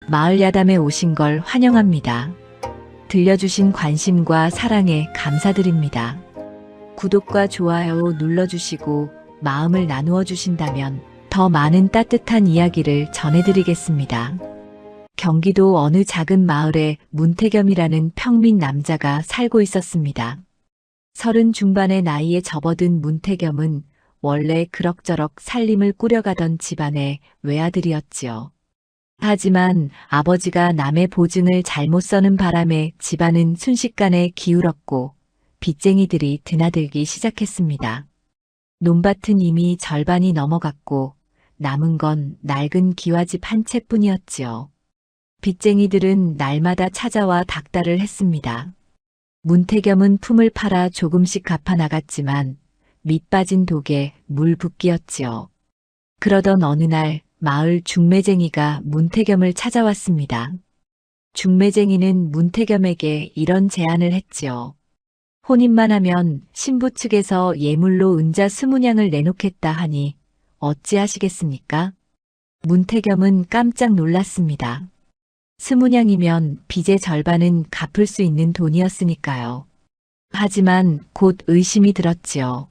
마을 야담에 오신 걸 환영합니다. 들려주신 관심과 사랑에 감사드립니다. 구독과 좋아요 눌러주시고 마음을 나누어 주신다면 더 많은 따뜻한 이야기를 전해드리겠습니다. 경기도 어느 작은 마을에 문태겸이라는 평민 남자가 살고 있었습니다. 30 중반의 나이에 접어든 문태겸은 원래 그럭저럭 살림을 꾸려가던 집안의 외아들이었지요. 하지만 아버지가 남의 보증을 잘못 서는 바람에 집안은 순식간에 기울었고 빚쟁이들이 드나들기 시작했습니다. 논밭은 이미 절반이 넘어갔고 남은 건 낡은 기와집 한 채뿐이었지요. 빚쟁이들은 날마다 찾아와 닥달을 했습니다. 문태겸은 품을 팔아 조금씩 갚아 나갔지만 밑 빠진 독에 물 붓기였지요. 그러던 어느 날 마을 중매쟁이가 문태겸을 찾아왔습니다. 중매쟁이는 문태겸에게 이런 제안을 했지요. 혼인만 하면 신부 측에서 예물로 은자 20냥을 내놓겠다 하니 어찌하시겠습니까? 문태겸은 깜짝 놀랐습니다. 20냥이면 빚의 절반은 갚을 수 있는 돈이었으니까요. 하지만 곧 의심이 들었지요.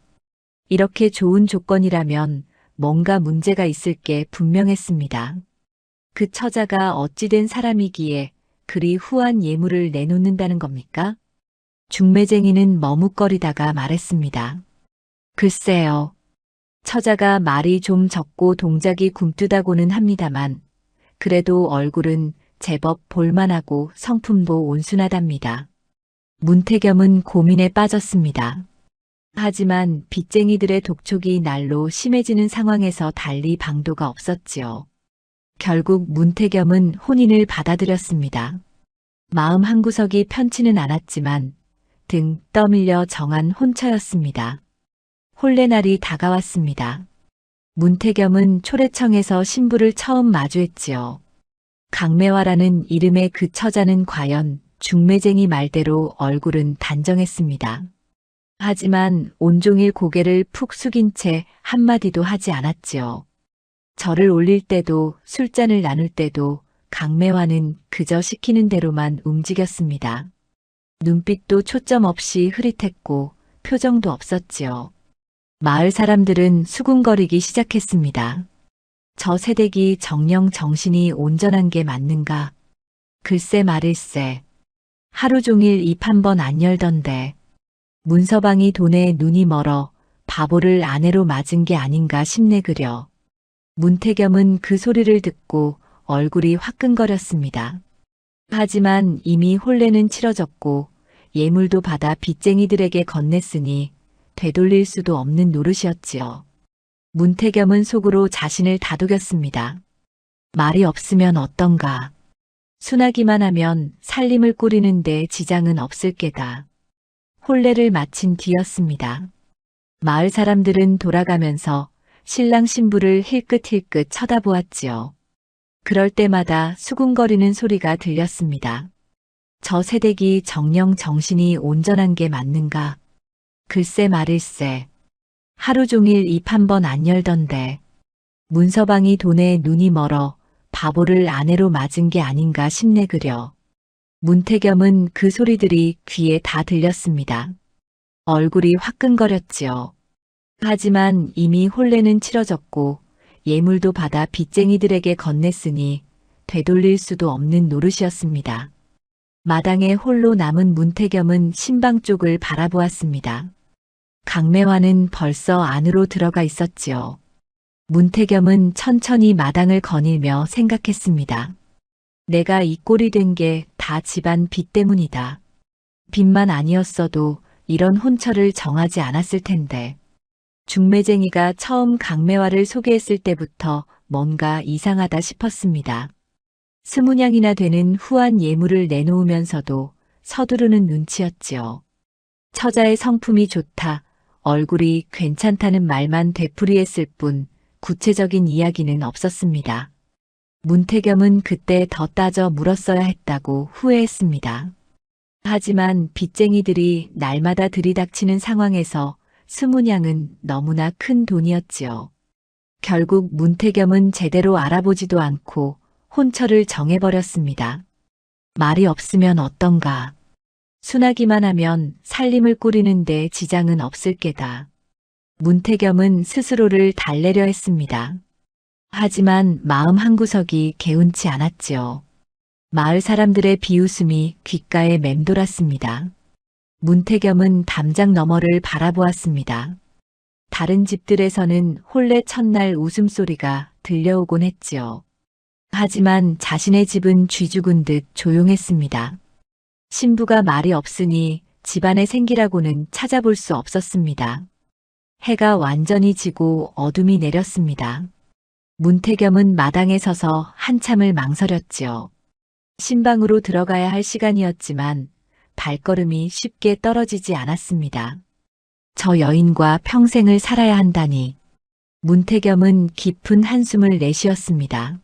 이렇게 좋은 조건이라면 뭔가 문제가 있을 게 분명했습니다. 그 처자가 어찌된 사람이기에 그리 후한 예물을 내놓는다는 겁니까? 중매쟁이는 머뭇거리다가 말했습니다. 글쎄요. 처자가 말이 좀 적고 동작이 굼뜨다고는 합니다만 그래도 얼굴은 제법 볼만하고 성품도 온순하답니다. 문태겸은 고민에 빠졌습니다. 하지만 빚쟁이들의 독촉이 날로 심해지는 상황에서 달리 방도가 없었지요. 결국 문태겸은 혼인을 받아들였습니다. 마음 한구석이 편치는 않았지만 등 떠밀려 정한 혼처였습니다. 혼례날이 다가왔습니다. 문태겸은 초래청에서 신부를 처음 마주했지요. 강매화라는 이름의 그 처자는 과연 중매쟁이 말대로 얼굴은 단정했습니다. 하지만 온종일 고개를 푹 숙인 채 한마디도 하지 않았지요. 절을 올릴 때도 술잔을 나눌 때도 강매화는 그저 시키는 대로만 움직였습니다. 눈빛도 초점 없이 흐릿했고 표정도 없었지요. 마을 사람들은 수군거리기 시작했습니다. 저 새댁이 정령 정신이 온전한 게 맞는가? 글쎄 말일세. 하루 종일 입 한 번 안 열던데. 문서방이 돈에 눈이 멀어 바보를 아내로 맞은 게 아닌가 싶네 그려. 문태겸은 그 소리를 듣고 얼굴이 화끈거렸습니다. 하지만 이미 혼례는 치러졌고 예물도 받아 빚쟁이들에게 건넸으니 되돌릴 수도 없는 노릇이었지요. 문태겸은 속으로 자신을 다독였습니다. 말이 없으면 어떤가. 순하기만 하면 살림을 꾸리는데 지장은 없을 게다. 혼례를 마친 뒤였습니다. 마을 사람들은 돌아가면서 신랑 신부를 힐끗힐끗 쳐다보았지요. 그럴 때마다 수군거리는 소리가 들렸습니다. 저 새댁이 정령 정신이 온전한 게 맞는가? 글쎄 말일세. 하루 종일 입 한 번 안 열던데. 문서방이 돈에 눈이 멀어 바보를 아내로 맞은 게 아닌가 싶네 그려. 문태겸은 그 소리들이 귀에 다 들렸습니다. 얼굴이 화끈거렸지요. 하지만 이미 혼례는 치러졌고 예물도 받아 빚쟁이들에게 건넸으니 되돌릴 수도 없는 노릇이었습니다. 마당에 홀로 남은 문태겸은 신방 쪽을 바라보았습니다. 강매화는 벌써 안으로 들어가 있었지요. 문태겸은 천천히 마당을 거닐며 생각했습니다. 내가 이 꼴이 된 게 다 집안 빚 때문이다. 빚만 아니었어도 이런 혼처를 정하지 않았을 텐데. 중매쟁이가 처음 강매화를 소개했을 때부터 뭔가 이상하다 싶었습니다. 20냥이나 되는 후한 예물을 내놓으면서도 서두르는 눈치였지요. 처자의 성품이 좋다, 얼굴이 괜찮다는 말만 되풀이했을 뿐 구체적인 이야기는 없었습니다. 문태겸은 그때 더 따져 물었어야 했다고 후회했습니다. 하지만 빚쟁이들이 날마다 들이닥치는 상황에서 20냥은 너무나 큰 돈이었지요. 결국 문태겸은 제대로 알아보지도 않고 혼처를 정해버렸습니다. 말이 없으면 어떤가. 순하기만 하면 살림을 꾸리는데 지장은 없을 게다. 문태겸은 스스로를 달래려 했습니다. 하지만 마음 한구석이 개운치 않았지요. 마을 사람들의 비웃음이 귓가에 맴돌았습니다. 문태겸은 담장 너머를 바라보았습니다. 다른 집들에서는 혼례 첫날 웃음소리가 들려오곤 했지요. 하지만 자신의 집은 쥐죽은 듯 조용했습니다. 신부가 말이 없으니 집안의 생기라고는 찾아볼 수 없었습니다. 해가 완전히 지고 어둠이 내렸습니다. 문태겸은 마당에 서서 한참을 망설였지요. 신방으로 들어가야 할 시간이었지만 발걸음이 쉽게 떨어지지 않았습니다. 저 여인과 평생을 살아야 한다니. 문태겸은 깊은 한숨을 내쉬었습니다.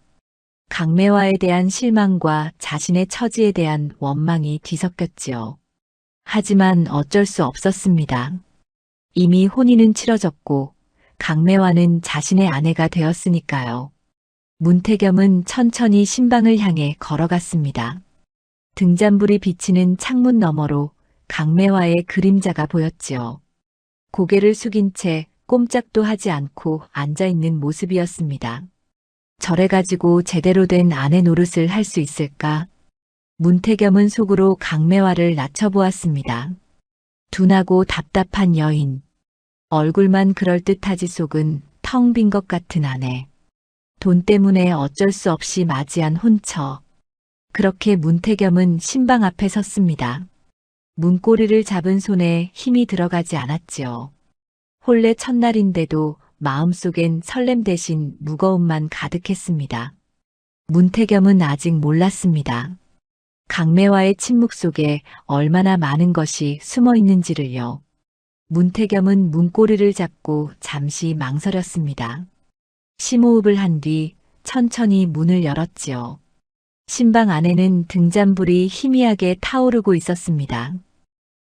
강매화에 대한 실망과 자신의 처지에 대한 원망이 뒤섞였지요. 하지만 어쩔 수 없었습니다. 이미 혼인은 치러졌고 강매화는 자신의 아내가 되었으니까요. 문태겸은 천천히 신방을 향해 걸어갔습니다. 등잔불이 비치는 창문 너머로 강매화의 그림자가 보였지요. 고개를 숙인 채 꼼짝도 하지 않고 앉아있는 모습이었습니다. 저래가지고 제대로 된 아내 노릇을 할 수 있을까? 문태겸은 속으로 강매화를 낮춰보았습니다. 둔하고 답답한 여인. 얼굴만 그럴듯하지 속은 텅 빈 것 같은 아내. 돈 때문에 어쩔 수 없이 맞이한 혼처. 그렇게 문태겸은 신방 앞에 섰습니다. 문고리를 잡은 손에 힘이 들어가지 않았지요. 혼례 첫날인데도 마음속엔 설렘 대신 무거움만 가득했습니다. 문태겸은 아직 몰랐습니다. 강매화의 침묵 속에 얼마나 많은 것이 숨어 있는지를요. 문태겸은 문고리를 잡고 잠시 망설였습니다. 심호흡을 한 뒤 천천히 문을 열었지요. 신방 안에는 등잔불이 희미하게 타오르고 있었습니다.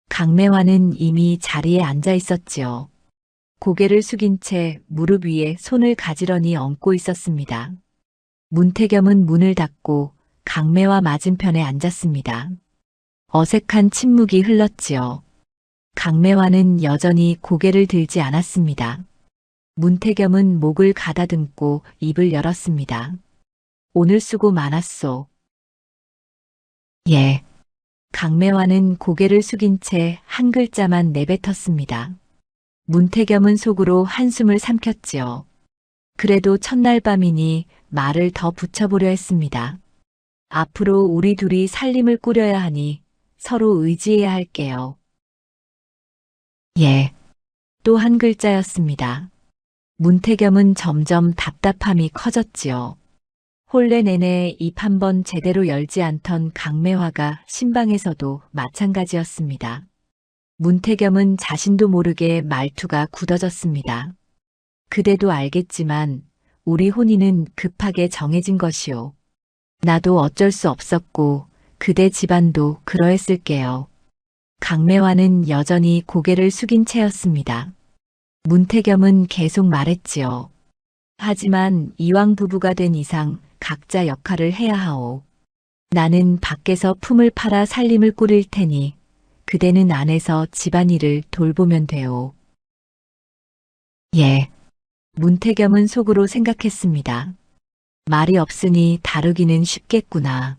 강매화는 이미 자리에 앉아 있었지요. 고개를 숙인 채 무릎 위에 손을 가지런히 얹고 있었습니다. 문태겸은 문을 닫고 강매화 맞은편에 앉았습니다. 어색한 침묵이 흘렀지요. 강매화는 여전히 고개를 들지 않았습니다. 문태겸은 목을 가다듬고 입을 열었습니다. 오늘 수고 많았소. 예. 강매화는 고개를 숙인 채 한 글자만 내뱉었습니다. 문태겸은 속으로 한숨을 삼켰지요. 그래도 첫날 밤이니 말을 더 붙여보려 했습니다. 앞으로 우리 둘이 살림을 꾸려야 하니 서로 의지해야 할게요. 예. 또 한 글자였습니다. 문태겸은 점점 답답함이 커졌지요. 혼례 내내 입 한 번 제대로 열지 않던 강매화가 신방에서도 마찬가지였습니다. 문태겸은 자신도 모르게 말투가 굳어졌습니다. 그대도 알겠지만 우리 혼인은 급하게 정해진 것이오. 나도 어쩔 수 없었고 그대 집안도 그러했을게요. 강매화는 여전히 고개를 숙인 채였습니다. 문태겸은 계속 말했지요. 하지만 이왕 부부가 된 이상 각자 역할을 해야 하오. 나는 밖에서 품을 팔아 살림을 꾸릴 테니 그대는 안에서 집안일을 돌보면 돼요. 예. 문태겸은 속으로 생각했습니다. 말이 없으니 다루기는 쉽겠구나.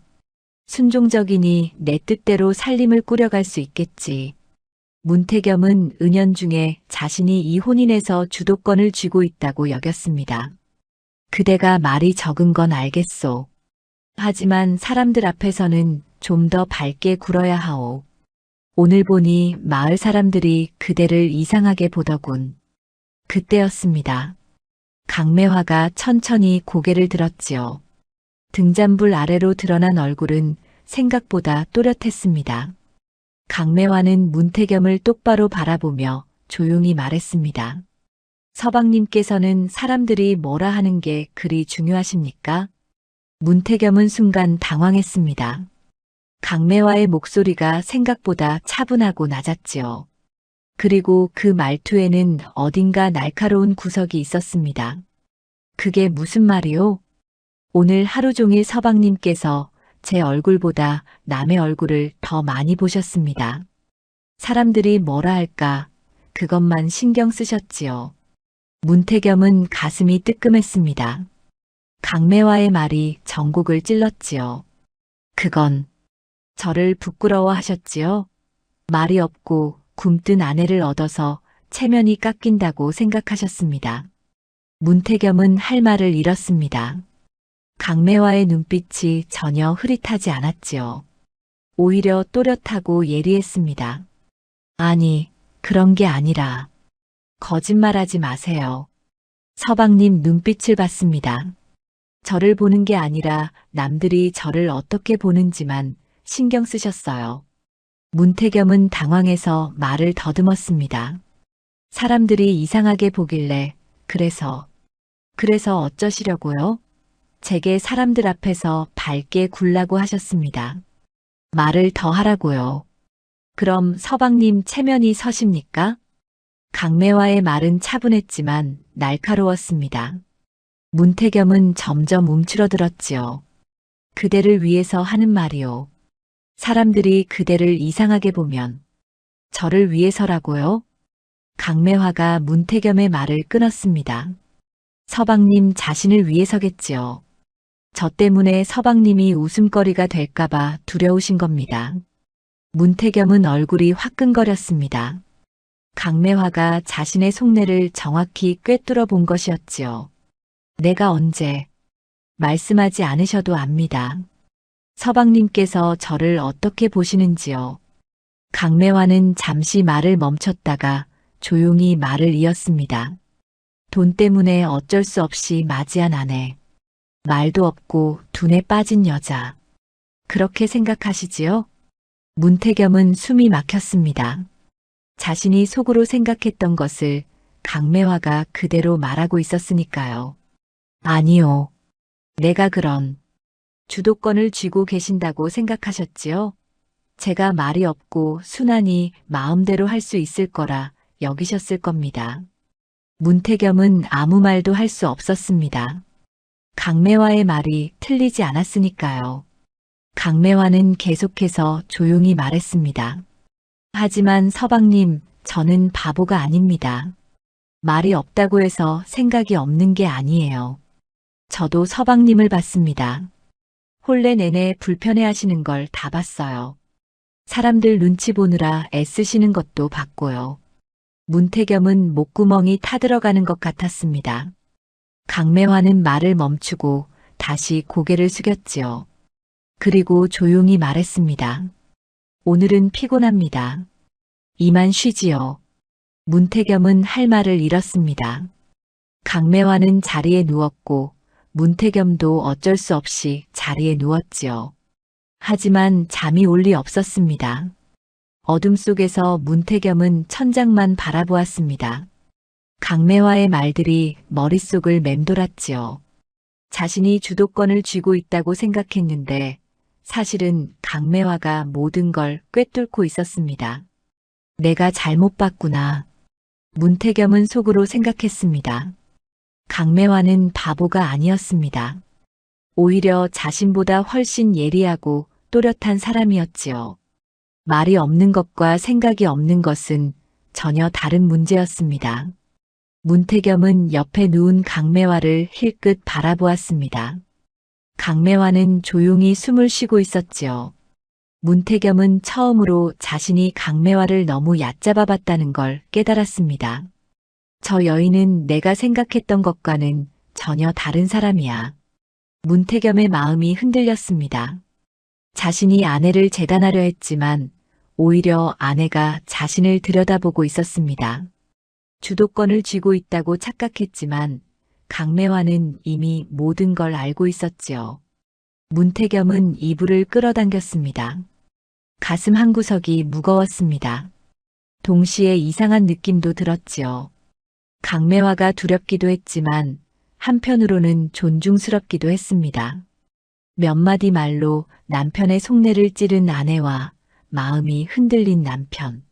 순종적이니 내 뜻대로 살림을 꾸려갈 수 있겠지. 문태겸은 은연중에 자신이 이 혼인에서 주도권을 쥐고 있다고 여겼습니다. 그대가 말이 적은 건 알겠소. 하지만 사람들 앞에서는 좀 더 밝게 굴어야 하오. 오늘 보니 마을 사람들이 그대를 이상하게 보더군. 그때였습니다. 강매화가 천천히 고개를 들었지요. 등잔불 아래로 드러난 얼굴은 생각보다 또렷했습니다. 강매화는 문태겸을 똑바로 바라보며 조용히 말했습니다. 서방님께서는 사람들이 뭐라 하는 게 그리 중요하십니까? 문태겸은 순간 당황했습니다. 강매화의 목소리가 생각보다 차분하고 낮았지요. 그리고 그 말투에는 어딘가 날카로운 구석이 있었습니다. 그게 무슨 말이오? 오늘 하루 종일 서방님께서 제 얼굴보다 남의 얼굴을 더 많이 보셨습니다. 사람들이 뭐라 할까 그것만 신경 쓰셨지요. 문태겸은 가슴이 뜨끔했습니다. 강매화의 말이 전곡을 찔렀지요. 그건 저를 부끄러워하셨지요? 말이 없고 굼뜬 아내를 얻어서 체면이 깎인다고 생각하셨습니다. 문태겸은 할 말을 잃었습니다. 강매화의 눈빛이 전혀 흐릿하지 않았지요. 오히려 또렷하고 예리했습니다. 아니, 그런 게 아니라. 거짓말하지 마세요. 서방님 눈빛을 봤습니다. 저를 보는 게 아니라 남들이 저를 어떻게 보는지만 신경 쓰셨어요. 문태겸은 당황해서 말을 더듬었습니다. 사람들이 이상하게 보길래 그래서 어쩌시려고요? 제게 사람들 앞에서 밝게 굴라고 하셨습니다. 말을 더 하라고요. 그럼 서방님 체면이 서십니까? 강매화의 말은 차분했지만 날카로웠습니다. 문태겸은 점점 움츠러들었지요. 그대를 위해서 하는 말이요. 사람들이 그대를 이상하게 보면 저를 위해서라고요? 강매화가 문태겸의 말을 끊었습니다. 서방님 자신을 위해서겠지요. 저 때문에 서방님이 웃음거리가 될까봐 두려우신 겁니다. 문태겸은 얼굴이 화끈거렸습니다. 강매화가 자신의 속내를 정확히 꿰뚫어 본 것이었지요. 내가 언제 말씀하지 않으셔도 압니다. 서방님께서 저를 어떻게 보시는지요. 강매화는 잠시 말을 멈췄다가 조용히 말을 이었습니다. 돈 때문에 어쩔 수 없이 맞이한 아내. 말도 없고 둔에 빠진 여자. 그렇게 생각하시지요? 문태겸은 숨이 막혔습니다. 자신이 속으로 생각했던 것을 강매화가 그대로 말하고 있었으니까요. 아니요. 내가 그런 주도권을 쥐고 계신다고 생각하셨지요? 제가 말이 없고 순하니 마음대로 할 수 있을 거라 여기셨을 겁니다. 문태겸은 아무 말도 할 수 없었습니다. 강매화의 말이 틀리지 않았으니까요. 강매화는 계속해서 조용히 말했습니다. 하지만 서방님, 저는 바보가 아닙니다. 말이 없다고 해서 생각이 없는 게 아니에요. 저도 서방님을 봤습니다. 혼례 내내 불편해하시는 걸 다 봤어요. 사람들 눈치 보느라 애쓰시는 것도 봤고요. 문태겸은 목구멍이 타들어가는 것 같았습니다. 강매화는 말을 멈추고 다시 고개를 숙였지요. 그리고 조용히 말했습니다. 오늘은 피곤합니다. 이만 쉬지요. 문태겸은 할 말을 잃었습니다. 강매화는 자리에 누웠고 문태겸도 어쩔 수 없이 자리에 누웠지요. 하지만 잠이 올 리 없었습니다. 어둠 속에서 문태겸은 천장만 바라보았습니다. 강매화의 말들이 머릿속을 맴돌았지요. 자신이 주도권을 쥐고 있다고 생각했는데 사실은 강매화가 모든 걸 꿰뚫고 있었습니다. 내가 잘못 봤구나. 문태겸은 속으로 생각했습니다. 강매화는 바보가 아니었습니다. 오히려 자신보다 훨씬 예리하고 또렷한 사람이었지요. 말이 없는 것과 생각이 없는 것은 전혀 다른 문제였습니다. 문태겸은 옆에 누운 강매화를 힐끗 바라보았습니다. 강매화는 조용히 숨을 쉬고 있었지요. 문태겸은 처음으로 자신이 강매화를 너무 얕잡아 봤다는 걸 깨달았습니다. 저 여인은 내가 생각했던 것과는 전혀 다른 사람이야. 문태겸의 마음이 흔들렸습니다. 자신이 아내를 재단하려 했지만 오히려 아내가 자신을 들여다보고 있었습니다. 주도권을 쥐고 있다고 착각했지만 강매화는 이미 모든 걸 알고 있었지요. 문태겸은 이불을 끌어당겼습니다. 가슴 한구석이 무거웠습니다. 동시에 이상한 느낌도 들었지요. 강매화가 두렵기도 했지만 한편으로는 존중스럽기도 했습니다. 몇 마디 말로 남편의 속내를 찌른 아내와 마음이 흔들린 남편.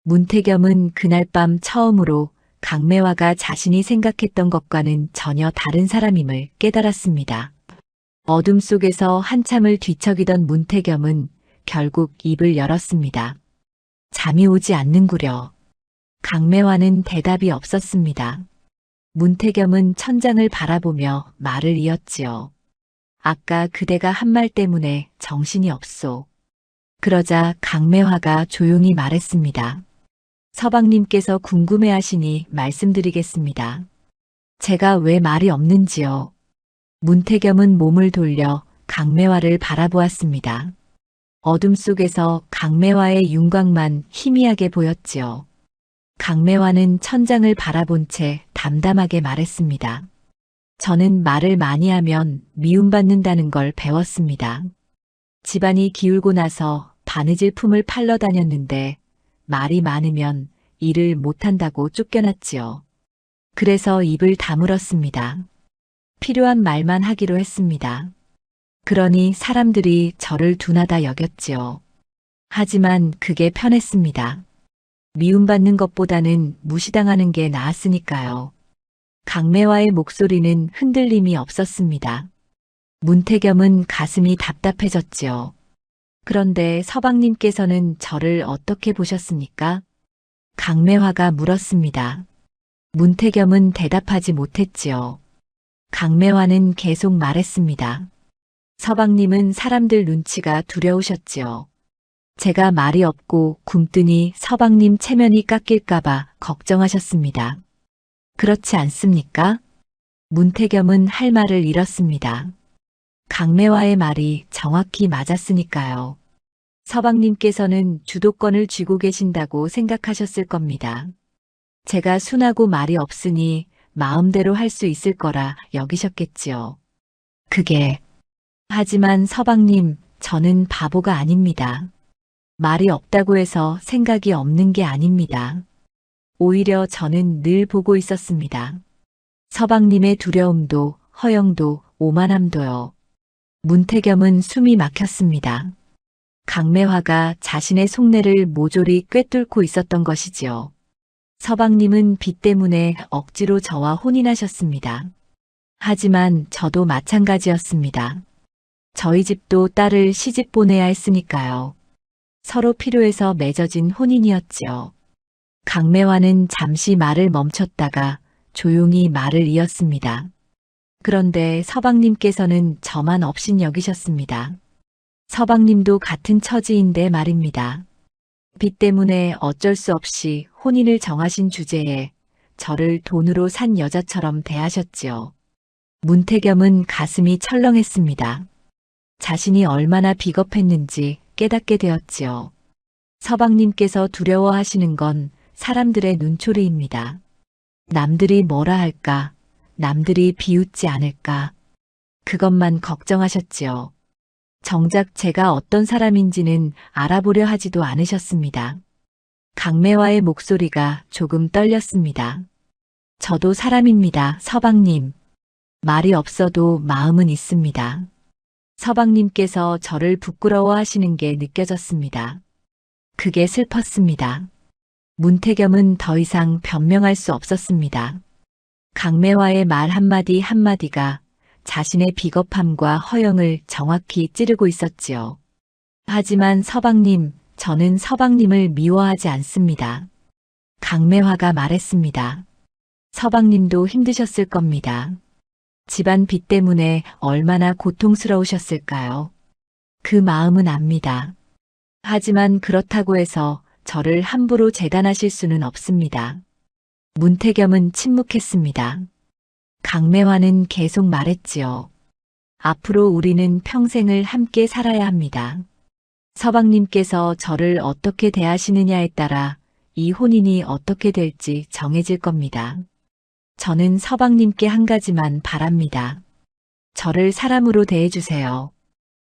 문태겸은 그날 밤 처음으로 강매화가 자신이 생각했던 것과는 전혀 다른 사람임을 깨달았습니다. 어둠 속에서 한참을 뒤척이던 문태겸은 결국 입을 열었습니다. 잠이 오지 않는구려. 강매화는 대답이 없었습니다. 문태겸은 천장을 바라보며 말을 이었지요. 아까 그대가 한 말 때문에 정신이 없소. 그러자 강매화가 조용히 말했습니다. 서방님께서 궁금해하시니 말씀드리겠습니다. 제가 왜 말이 없는지요. 문태겸은 몸을 돌려 강매화를 바라보았습니다. 어둠 속에서 강매화의 윤곽만 희미하게 보였지요. 강매화는 천장을 바라본 채 담담하게 말했습니다. 저는 말을 많이 하면 미움받는다는 걸 배웠습니다. 집안이 기울고 나서 바느질 품을 팔러 다녔는데 말이 많으면 일을 못한다고 쫓겨났지요. 그래서 입을 다물었습니다. 필요한 말만 하기로 했습니다. 그러니 사람들이 저를 둔하다 여겼지요. 하지만 그게 편했습니다. 미움받는 것보다는 무시당하는 게 나았으니까요. 강매화의 목소리는 흔들림이 없었습니다. 문태겸은 가슴이 답답해졌지요. 그런데 서방님께서는 저를 어떻게 보셨습니까? 강매화가 물었습니다. 문태겸은 대답하지 못했지요. 강매화는 계속 말했습니다. 서방님은 사람들 눈치가 두려우셨지요. 제가 말이 없고 굼뜨니 서방님 체면이 깎일까봐 걱정하셨습니다. 그렇지 않습니까? 문태겸은 할 말을 잃었습니다. 강매화의 말이 정확히 맞았으니까요. 서방님께서는 주도권을 쥐고 계신다고 생각하셨을 겁니다. 제가 순하고 말이 없으니 마음대로 할 수 있을 거라 여기셨겠지요. 하지만 서방님, 저는 바보가 아닙니다. 말이 없다고 해서 생각이 없는 게 아닙니다. 오히려 저는 늘 보고 있었습니다. 서방님의 두려움도, 허영도, 오만함도요. 문태겸은 숨이 막혔습니다. 강매화가 자신의 속내를 모조리 꿰뚫고 있었던 것이지요. 서방님은 빚 때문에 억지로 저와 혼인하셨습니다. 하지만 저도 마찬가지였습니다. 저희 집도 딸을 시집 보내야 했으니까요. 서로 필요해서 맺어진 혼인이었지요. 강매화는 잠시 말을 멈췄다가 조용히 말을 이었습니다. 그런데 서방님께서는 저만 업신 여기셨습니다. 서방님도 같은 처지인데 말입니다. 빚 때문에 어쩔 수 없이 혼인을 정하신 주제에 저를 돈으로 산 여자처럼 대하셨지요. 문태겸은 가슴이 철렁했습니다. 자신이 얼마나 비겁했는지 깨닫게 되었지요. 서방님께서 두려워하시는 건 사람들의 눈초리입니다. 남들이 뭐라 할까, 남들이 비웃지 않을까, 그것만 걱정하셨지요. 정작 제가 어떤 사람인지는 알아보려 하지도 않으셨습니다. 강매화의 목소리가 조금 떨렸습니다. 저도 사람입니다, 서방님. 말이 없어도 마음은 있습니다. 서방님께서 저를 부끄러워하시는 게 느껴졌습니다. 그게 슬펐습니다. 문태겸은 더 이상 변명할 수 없었습니다. 강매화의 말 한마디 한마디가 자신의 비겁함과 허영을 정확히 찌르고 있었지요. 하지만 서방님, 저는 서방님을 미워하지 않습니다. 강매화가 말했습니다. 서방님도 힘드셨을 겁니다. 집안 빚 때문에 얼마나 고통스러우셨을까요? 그 마음은 압니다. 하지만 그렇다고 해서 저를 함부로 재단하실 수는 없습니다. 문태겸은 침묵했습니다. 강매화는 계속 말했지요. 앞으로 우리는 평생을 함께 살아야 합니다. 서방님께서 저를 어떻게 대하시느냐에 따라 이 혼인이 어떻게 될지 정해질 겁니다. 저는 서방님께 한 가지만 바랍니다. 저를 사람으로 대해주세요.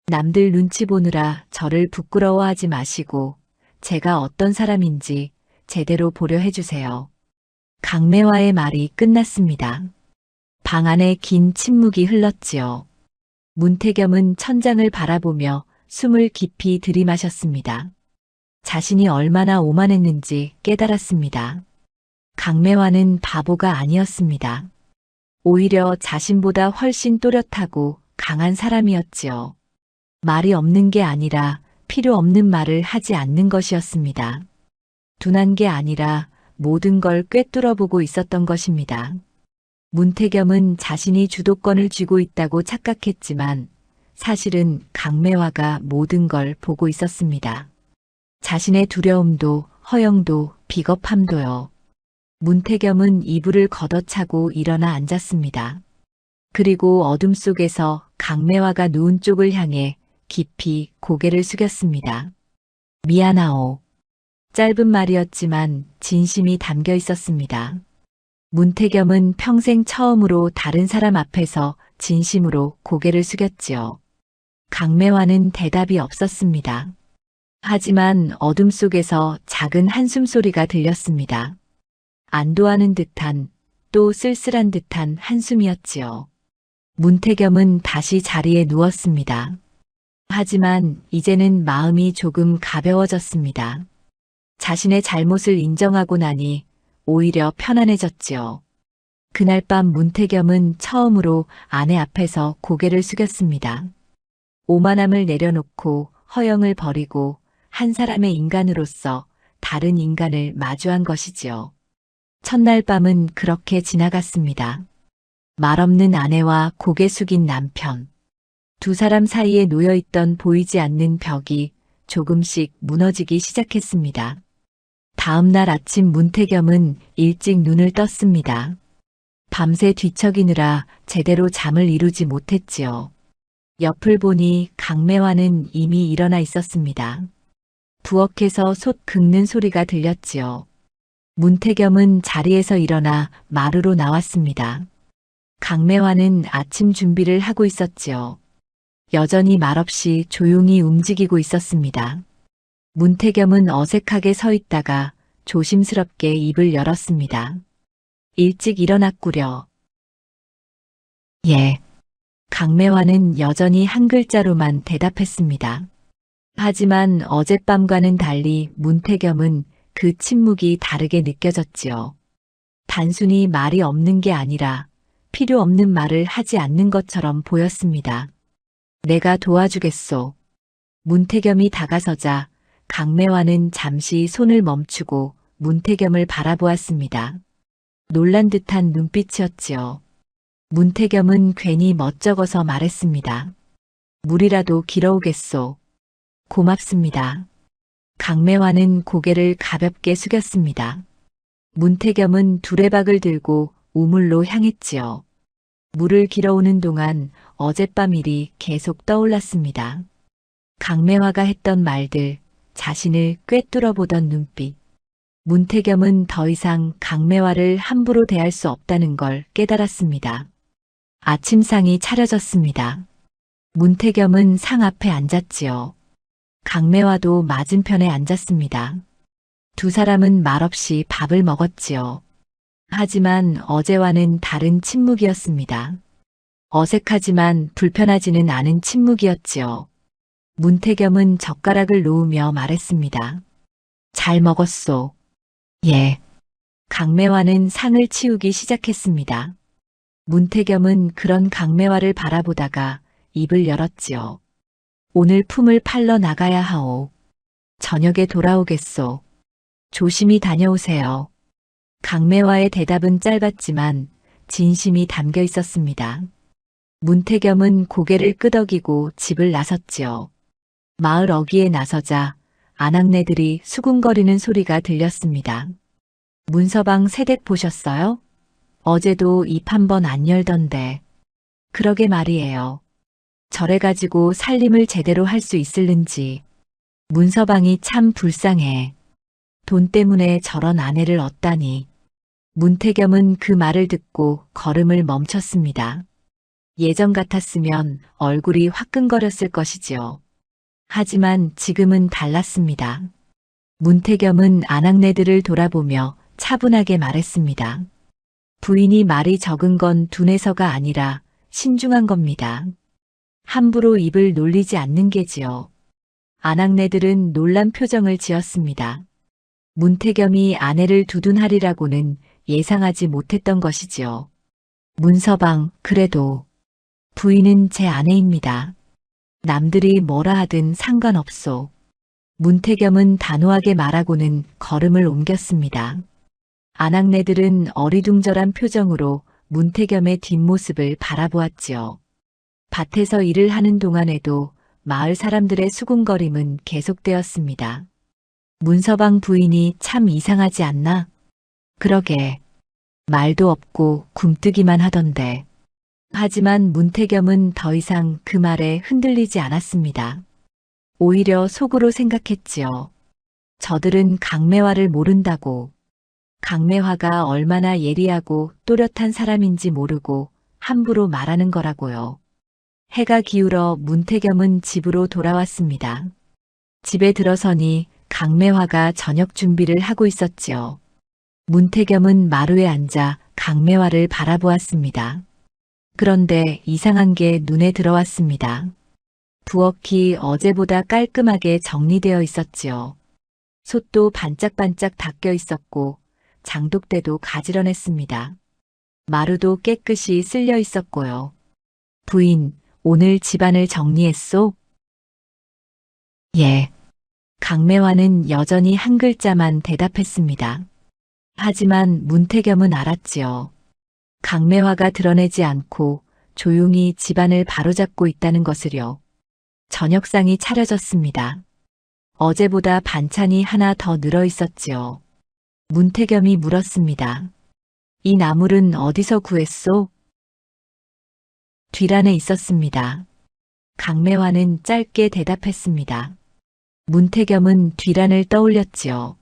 남들 눈치 보느라 저를 부끄러워하지 마시고 제가 어떤 사람인지 제대로 보려 해주세요. 강매화의 말이 끝났습니다. 방 안에 긴 침묵이 흘렀지요. 문태겸은 천장을 바라보며 숨을 깊이 들이마셨습니다. 자신이 얼마나 오만했는지 깨달았습니다. 강매화는 바보가 아니었습니다. 오히려 자신보다 훨씬 또렷하고 강한 사람이었지요. 말이 없는 게 아니라 필요 없는 말을 하지 않는 것이었습니다. 둔한 게 아니라 모든 걸 꿰뚫어 보고 있었던 것입니다. 문태겸은 자신이 주도권을 쥐고 있다고 착각했지만 사실은 강매화가 모든 걸 보고 있었습니다. 자신의 두려움도 허영도 비겁함도요. 문태겸은 이불을 걷어차고 일어나 앉았습니다. 그리고 어둠 속에서 강매화가 누운 쪽을 향해 깊이 고개를 숙였습니다. 미안하오. 짧은 말이었지만 진심이 담겨 있었습니다. 문태겸은 평생 처음으로 다른 사람 앞에서 진심으로 고개를 숙였지요. 강매화는 대답이 없었습니다. 하지만 어둠 속에서 작은 한숨 소리가 들렸습니다. 안도하는 듯한 또 쓸쓸한 듯한 한숨이었지요. 문태겸은 다시 자리에 누웠습니다. 하지만 이제는 마음이 조금 가벼워졌습니다. 자신의 잘못을 인정하고 나니 오히려 편안해졌지요. 그날 밤 문태겸은 처음으로 아내 앞에서 고개를 숙였습니다. 오만함을 내려놓고 허영을 버리고 한 사람의 인간으로서 다른 인간을 마주한 것이지요. 첫날 밤은 그렇게 지나갔습니다. 말없는 아내와 고개 숙인 남편. 두 사람 사이에 놓여있던 보이지 않는 벽이 조금씩 무너지기 시작했습니다. 다음 날 아침 문태겸은 일찍 눈을 떴습니다. 밤새 뒤척이느라 제대로 잠을 이루지 못했지요. 옆을 보니 강매화는 이미 일어나 있었습니다. 부엌에서 솥 긁는 소리가 들렸지요. 문태겸은 자리에서 일어나 마루로 나왔습니다. 강매화는 아침 준비를 하고 있었지요. 여전히 말없이 조용히 움직이고 있었습니다. 문태겸은 어색하게 서 있다가 조심스럽게 입을 열었습니다. 일찍 일어났구려. 예. 강매화는 여전히 한 글자로만 대답했습니다. 하지만 어젯밤과는 달리 문태겸은 그 침묵이 다르게 느껴졌지요. 단순히 말이 없는 게 아니라 필요 없는 말을 하지 않는 것처럼 보였습니다. 내가 도와주겠소. 문태겸이 다가서자 강매화는 잠시 손을 멈추고 문태겸을 바라보았습니다. 놀란 듯한 눈빛이었지요. 문태겸은 괜히 멋쩍어서 말했습니다. 물이라도 길어오겠소. 고맙습니다. 강매화는 고개를 가볍게 숙였습니다. 문태겸은 두레박을 들고 우물로 향했지요. 물을 길어오는 동안 어젯밤 일이 계속 떠올랐습니다. 강매화가 했던 말들, 자신을 꿰뚫어 보던 눈빛. 문태겸은 더 이상 강매화를 함부로 대할 수 없다는 걸 깨달았습니다. 아침상이 차려졌습니다. 문태겸은 상 앞에 앉았지요. 강매화도 맞은편에 앉았습니다. 두 사람은 말없이 밥을 먹었지요. 하지만 어제와는 다른 침묵이었습니다. 어색하지만 불편하지는 않은 침묵이었지요. 문태겸은 젓가락을 놓으며 말했습니다. 잘 먹었소. 예. 강매화는 상을 치우기 시작했습니다. 문태겸은 그런 강매화를 바라보다가 입을 열었지요. 오늘 품을 팔러 나가야 하오. 저녁에 돌아오겠소. 조심히 다녀오세요. 강매화의 대답은 짧았지만 진심이 담겨 있었습니다. 문태겸은 고개를 끄덕이고 집을 나섰지요. 마을 어귀에 나서자 아낙네들이 수군거리는 소리가 들렸습니다. 문서방 새댁 보셨어요? 어제도 입 한 번 안 열던데. 그러게 말이에요. 저래가지고 살림을 제대로 할 수 있을는지. 문서방이 참 불쌍해. 돈 때문에 저런 아내를 얻다니. 문태겸은 그 말을 듣고 걸음을 멈췄습니다. 예전 같았으면 얼굴이 화끈거렸을 것이지요. 하지만 지금은 달랐습니다. 문태겸은 아낙네들을 돌아보며 차분하게 말했습니다. 부인이 말이 적은 건 둔해서가 아니라 신중한 겁니다. 함부로 입을 놀리지 않는 게지요. 아낙네들은 놀란 표정을 지었습니다. 문태겸이 아내를 두둔하리라고는 예상하지 못했던 것이지요. 문서방, 그래도 부인은 제 아내입니다. 남들이 뭐라 하든 상관없소. 문태겸은 단호하게 말하고는 걸음을 옮겼습니다. 아낙네들은 어리둥절한 표정으로 문태겸의 뒷모습을 바라보았지요. 밭에서 일을 하는 동안에도 마을 사람들의 수군거림은 계속되었습니다. 문서방 부인이 참 이상하지 않나? 그러게. 말도 없고 굼뜨기만 하던데. 하지만 문태겸은 더 이상 그 말에 흔들리지 않았습니다. 오히려 속으로 생각했지요. 저들은 강매화를 모른다고. 강매화가 얼마나 예리하고 또렷한 사람인지 모르고 함부로 말하는 거라고요. 해가 기울어 문태겸은 집으로 돌아왔습니다. 집에 들어서니 강매화가 저녁 준비를 하고 있었지요. 문태겸은 마루에 앉아 강매화를 바라보았습니다. 그런데 이상한 게 눈에 들어왔습니다. 부엌이 어제보다 깔끔하게 정리되어 있었지요. 솥도 반짝반짝 닦여 있었고 장독대도 가지런했습니다. 마루도 깨끗이 쓸려 있었고요. 부인, 오늘 집안을 정리했소? 예. 강매화는 여전히 한 글자만 대답했습니다. 하지만 문태겸은 알았지요. 강매화가 드러내지 않고 조용히 집안을 바로잡고 있다는 것을요. 저녁상이 차려졌습니다. 어제보다 반찬이 하나 더 늘어 있었지요. 문태겸이 물었습니다. 이 나물은 어디서 구했소? 뒤란에 있었습니다. 강매화는 짧게 대답했습니다. 문태겸은 뒤란을 떠올렸지요.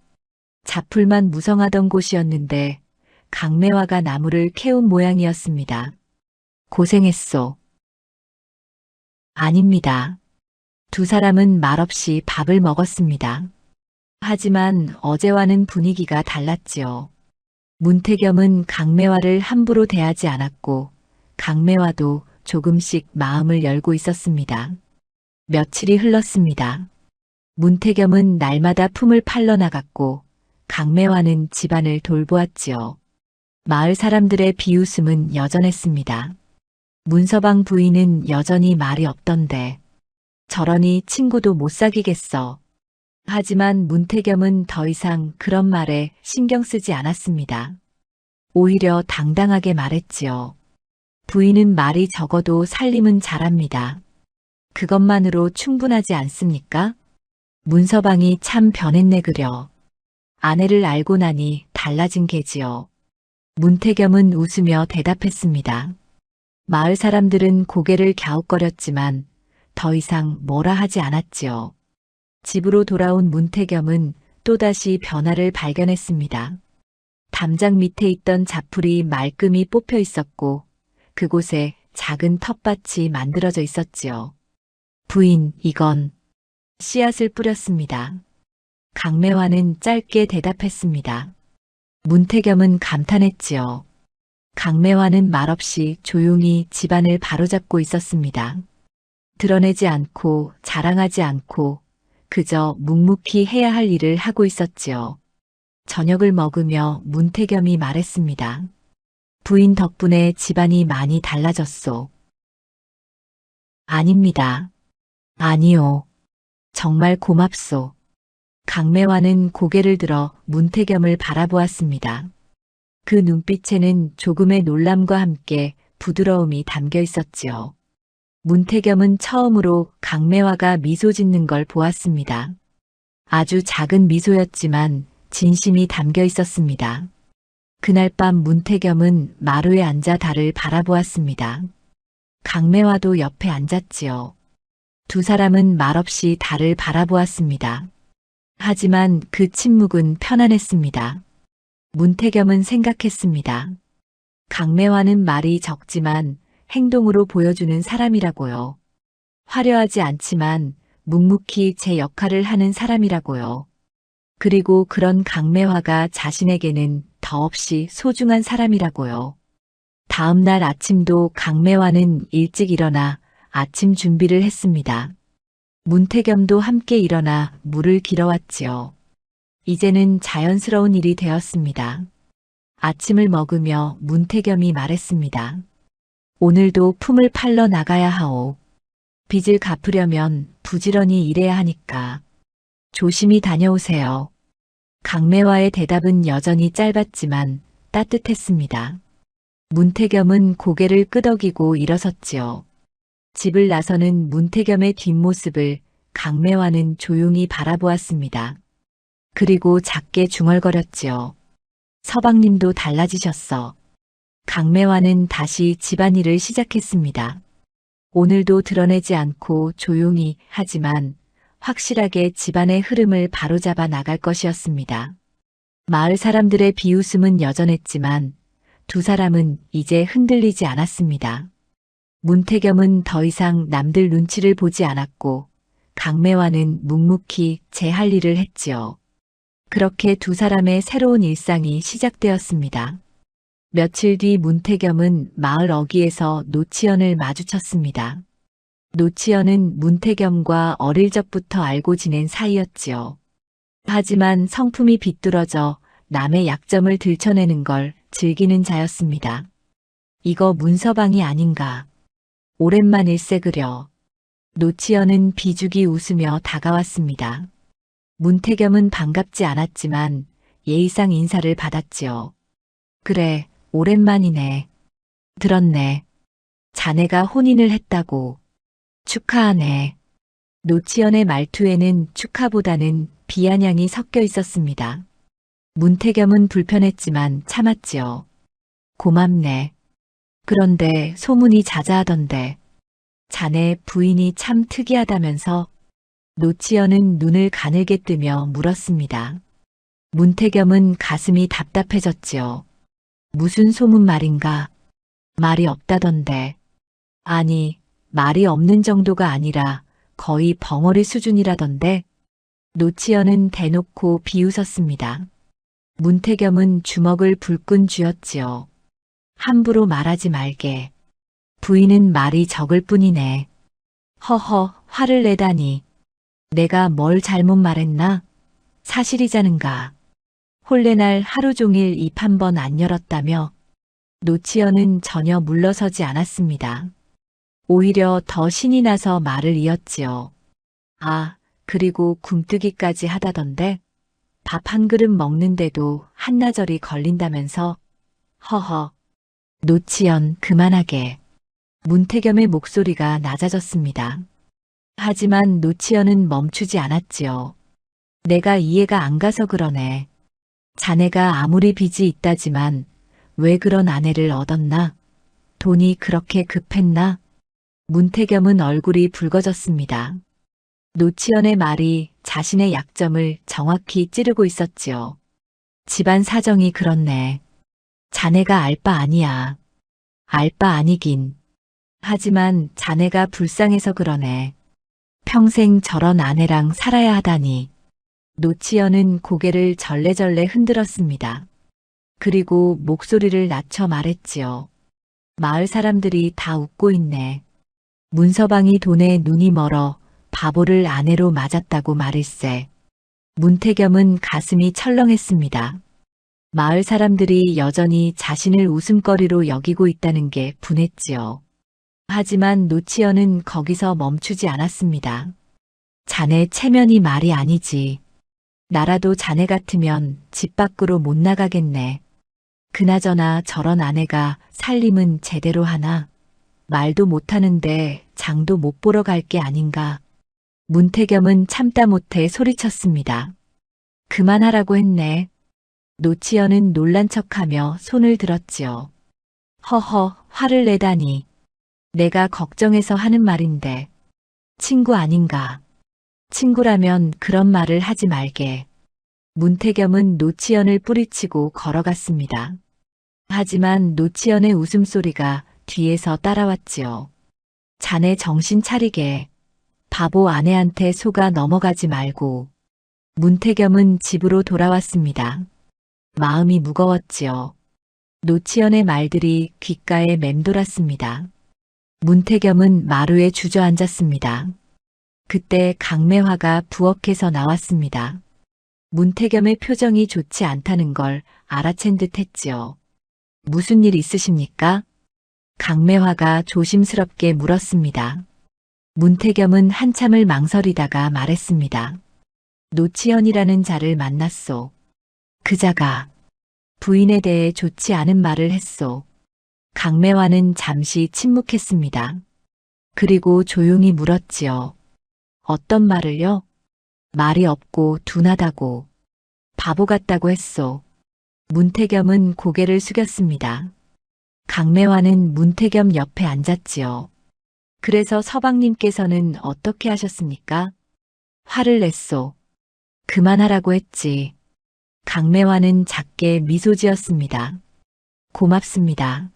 자풀만 무성하던 곳이었는데 강매화가 나무를 캐온 모양이었습니다. 고생했소. 아닙니다. 두 사람은 말없이 밥을 먹었습니다. 하지만 어제와는 분위기가 달랐지요. 문태겸은 강매화를 함부로 대하지 않았고 강매화도 조금씩 마음을 열고 있었습니다. 며칠이 흘렀습니다. 문태겸은 날마다 품을 팔러 나갔고 강매화는 집안을 돌보았지요. 마을 사람들의 비웃음은 여전했습니다. 문서방 부인은 여전히 말이 없던데 저러니 친구도 못 사귀겠어. 하지만 문태겸은 더 이상 그런 말에 신경 쓰지 않았습니다. 오히려 당당하게 말했지요. 부인은 말이 적어도 살림은 잘합니다. 그것만으로 충분하지 않습니까? 문서방이 참 변했네 그려. 아내를 알고 나니 달라진 게지요. 문태겸은 웃으며 대답했습니다. 마을 사람들은 고개를 갸웃거렸지만 더 이상 뭐라 하지 않았지요. 집으로 돌아온 문태겸은 또다시 변화를 발견했습니다. 담장 밑에 있던 자풀이 말끔히 뽑혀 있었고 그곳에 작은 텃밭이 만들어져 있었지요. 부인, 이건 씨앗을 뿌렸습니다. 강매화는 짧게 대답했습니다. 문태겸은 감탄했지요. 강매화는 말없이 조용히 집안을 바로잡고 있었습니다. 드러내지 않고 자랑하지 않고 그저 묵묵히 해야 할 일을 하고 있었지요. 저녁을 먹으며 문태겸이 말했습니다. 부인 덕분에 집안이 많이 달라졌소. 아닙니다. 아니요. 정말 고맙소. 강매화는 고개를 들어 문태겸을 바라보았습니다. 그 눈빛에는 조금의 놀람과 함께 부드러움이 담겨 있었지요. 문태겸은 처음으로 강매화가 미소 짓는 걸 보았습니다. 아주 작은 미소였지만 진심이 담겨 있었습니다. 그날 밤 문태겸은 마루에 앉아 달을 바라보았습니다. 강매화도 옆에 앉았지요. 두 사람은 말없이 달을 바라보았습니다. 하지만 그 침묵은 편안했습니다. 문태겸은 생각했습니다. 강매화는 말이 적지만 행동으로 보여주는 사람이라고요. 화려하지 않지만 묵묵히 제 역할을 하는 사람이라고요. 그리고 그런 강매화가 자신에게는 더없이 소중한 사람이라고요. 다음 날 아침도 강매화는 일찍 일어나 아침 준비를 했습니다. 문태겸도 함께 일어나 물을 길어왔지요. 이제는 자연스러운 일이 되었습니다. 아침을 먹으며 문태겸이 말했습니다. 오늘도 품을 팔러 나가야 하오. 빚을 갚으려면 부지런히 일해야 하니까 조심히 다녀오세요. 강매화의 대답은 여전히 짧았지만 따뜻했습니다. 문태겸은 고개를 끄덕이고 일어섰지요. 집을 나서는 문태겸의 뒷모습을 강매화는 조용히 바라보았습니다. 그리고 작게 중얼거렸지요. 서방님도 달라지셨어. 강매화는 다시 집안일을 시작했습니다. 오늘도 드러내지 않고 조용히 하지만 확실하게 집안의 흐름을 바로잡아 나갈 것이었습니다. 마을 사람들의 비웃음은 여전했지만 두 사람은 이제 흔들리지 않았습니다. 문태겸은 더 이상 남들 눈치를 보지 않았고 강매화는 묵묵히 제 할 일을 했지요. 그렇게 두 사람의 새로운 일상이 시작되었습니다. 며칠 뒤 문태겸은 마을 어귀에서 노치연을 마주쳤습니다. 노치연은 문태겸과 어릴 적부터 알고 지낸 사이였지요. 하지만 성품이 비뚤어져 남의 약점을 들춰내는 걸 즐기는 자였습니다. 이거 문서방이 아닌가. 오랜만일세 그려. 노치연은 비죽이 웃으며 다가왔습니다. 문태겸은 반갑지 않았지만 예의상 인사를 받았지요. 그래, 오랜만이네. 들었네. 자네가 혼인을 했다고. 축하하네. 노치연의 말투에는 축하보다는 비아냥이 섞여 있었습니다. 문태겸은 불편했지만 참았지요. 고맙네. 그런데 소문이 자자하던데. 자네 부인이 참 특이하다면서? 노치연은 눈을 가늘게 뜨며 물었습니다. 문태겸은 가슴이 답답해졌지요. 무슨 소문 말인가? 말이 없다던데. 아니, 말이 없는 정도가 아니라 거의 벙어리 수준이라던데. 노치연은 대놓고 비웃었습니다. 문태겸은 주먹을 불끈 쥐었지요. 함부로 말하지 말게. 부인은 말이 적을 뿐이네. 허허, 화를 내다니. 내가 뭘 잘못 말했나? 사실이자는가. 홀레날 하루 종일 입 한 번 안 열었다며. 노치연은 전혀 물러서지 않았습니다. 오히려 더 신이 나서 말을 이었지요. 아, 그리고 굼뜨기까지 하다던데. 밥 한 그릇 먹는데도 한나절이 걸린다면서. 허허. 노치연 그만하게. 문태겸의 목소리가 낮아졌습니다. 하지만 노치연은 멈추지 않았지요. 내가 이해가 안 가서 그러네. 자네가 아무리 빚이 있다지만 왜 그런 아내를 얻었나? 돈이 그렇게 급했나? 문태겸은 얼굴이 붉어졌습니다. 노치연의 말이 자신의 약점을 정확히 찌르고 있었지요. 집안 사정이 그렇네. 자네가 알 바 아니야. 알 바 아니긴. 하지만 자네가 불쌍해서 그러네. 평생 저런 아내랑 살아야 하다니. 노치연은 고개를 절레절레 흔들었습니다. 그리고 목소리를 낮춰 말했지요. 마을 사람들이 다 웃고 있네. 문서방이 돈에 눈이 멀어 바보를 아내로 맞았다고 말일세. 문태겸은 가슴이 철렁했습니다. 마을 사람들이 여전히 자신을 웃음거리로 여기고 있다는 게 분했지요. 하지만 노치연은 거기서 멈추지 않았습니다. 자네 체면이 말이 아니지. 나라도 자네 같으면 집 밖으로 못 나가겠네. 그나저나 저런 아내가 살림은 제대로 하나? 말도 못하는데 장도 못 보러 갈 게 아닌가. 문태겸은 참다 못해 소리쳤습니다. 그만하라고 했네. 노치연은 놀란 척하며 손을 들었지요. 허허, 화를 내다니. 내가 걱정해서 하는 말인데. 친구 아닌가. 친구라면 그런 말을 하지 말게. 문태겸은 노치연을 뿌리치고 걸어갔습니다. 하지만 노치연의 웃음소리가 뒤에서 따라왔지요. 자네 정신 차리게. 바보 아내한테 속아 넘어가지 말고. 문태겸은 집으로 돌아왔습니다. 마음이 무거웠지요. 노치연의 말들이 귓가에 맴돌았습니다. 문태겸은 마루에 주저앉았습니다. 그때 강매화가 부엌에서 나왔습니다. 문태겸의 표정이 좋지 않다는 걸 알아챈 듯 했지요. 무슨 일 있으십니까? 강매화가 조심스럽게 물었습니다. 문태겸은 한참을 망설이다가 말했습니다. 노치현이라는 자를 만났소. 그 자가 부인에 대해 좋지 않은 말을 했소. 강매화는 잠시 침묵했습니다. 그리고 조용히 물었지요. 어떤 말을요? 말이 없고 둔하다고. 바보 같다고 했소. 문태겸은 고개를 숙였습니다. 강매화는 문태겸 옆에 앉았지요. 그래서 서방님께서는 어떻게 하셨습니까? 화를 냈소. 그만하라고 했지. 강매화는 작게 미소 지었습니다. 고맙습니다.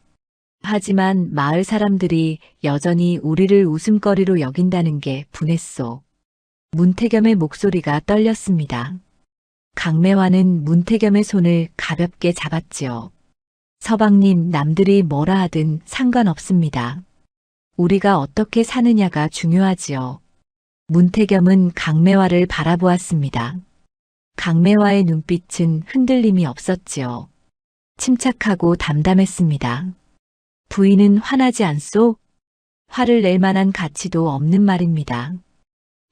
하지만 마을 사람들이 여전히 우리를 웃음거리로 여긴다는 게 분했소. 문태겸의 목소리가 떨렸습니다. 강매화는 문태겸의 손을 가볍게 잡았지요. 서방님, 남들이 뭐라 하든 상관없습니다. 우리가 어떻게 사느냐가 중요하지요. 문태겸은 강매화를 바라보았습니다. 강매화의 눈빛은 흔들림이 없었지요. 침착하고 담담했습니다. 부인은 화나지 않소? 화를 낼 만한 가치도 없는 말입니다.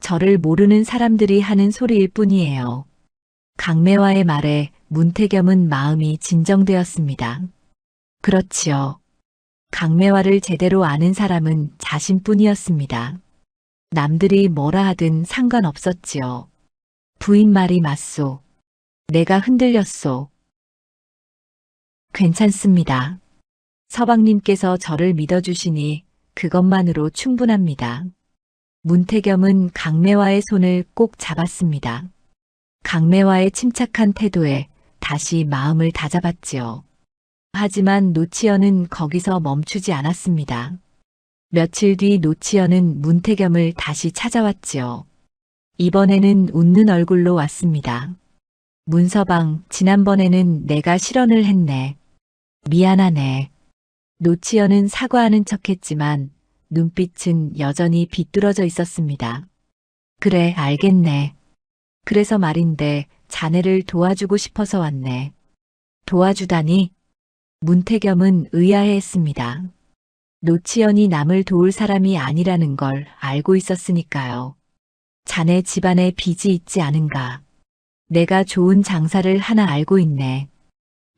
저를 모르는 사람들이 하는 소리일 뿐이에요. 강매화의 말에 문태겸은 마음이 진정되었습니다. 그렇지요. 강매화를 제대로 아는 사람은 자신뿐이었습니다. 남들이 뭐라 하든 상관없었지요. 부인 말이 맞소. 내가 흔들렸소. 괜찮습니다. 서방님께서 저를 믿어주시니 그것만으로 충분합니다. 문태겸은 강매화의 손을 꼭 잡았습니다. 강매화의 침착한 태도에 다시 마음을 다잡았지요. 하지만 노치현은 거기서 멈추지 않았습니다. 며칠 뒤 노치현은 문태겸을 다시 찾아왔지요. 이번에는 웃는 얼굴로 왔습니다. 문서방, 지난번에는 내가 실언을 했네. 미안하네. 노치현은 사과하는 척했지만 눈빛은 여전히 비뚤어져 있었습니다. 그래, 알겠네. 그래서 말인데 자네를 도와주고 싶어서 왔네. 도와주다니? 문태겸은 의아해했습니다. 노치현이 남을 도울 사람이 아니라는 걸 알고 있었으니까요. 자네 집안에 빚이 있지 않은가. 내가 좋은 장사를 하나 알고 있네.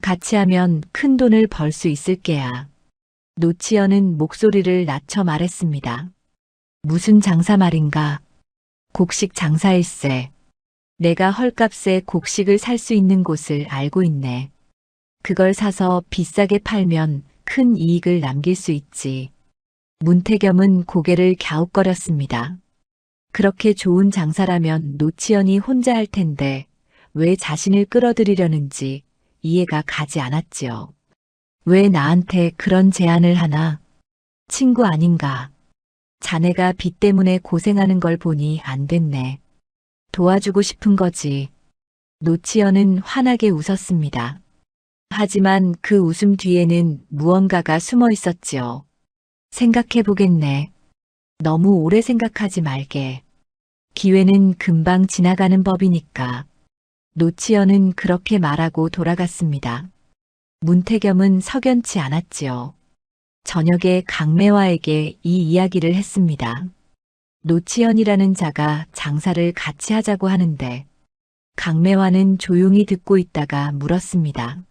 같이 하면 큰 돈을 벌 수 있을 게야. 노치현은 목소리를 낮춰 말했습니다. 무슨 장사 말인가? 곡식 장사일세. 내가 헐값에 곡식을 살 수 있는 곳을 알고 있네. 그걸 사서 비싸게 팔면 큰 이익을 남길 수 있지. 문태겸은 고개를 갸웃거렸습니다. 그렇게 좋은 장사라면 노치현이 혼자 할 텐데 왜 자신을 끌어들이려는지 이해가 가지 않았지요. 왜 나한테 그런 제안을 하나? 친구 아닌가? 자네가 빚 때문에 고생하는 걸 보니 안 됐네. 도와주고 싶은 거지. 노치현은 환하게 웃었습니다. 하지만 그 웃음 뒤에는 무언가가 숨어 있었지요. 생각해보겠네. 너무 오래 생각하지 말게. 기회는 금방 지나가는 법이니까. 노치현은 그렇게 말하고 돌아갔습니다. 문태겸은 석연치 않았지요. 저녁에 강매화에게 이 이야기를 했습니다. 노치현이라는 자가 장사를 같이 하자고 하는데 강매화는 조용히 듣고 있다가 물었습니다.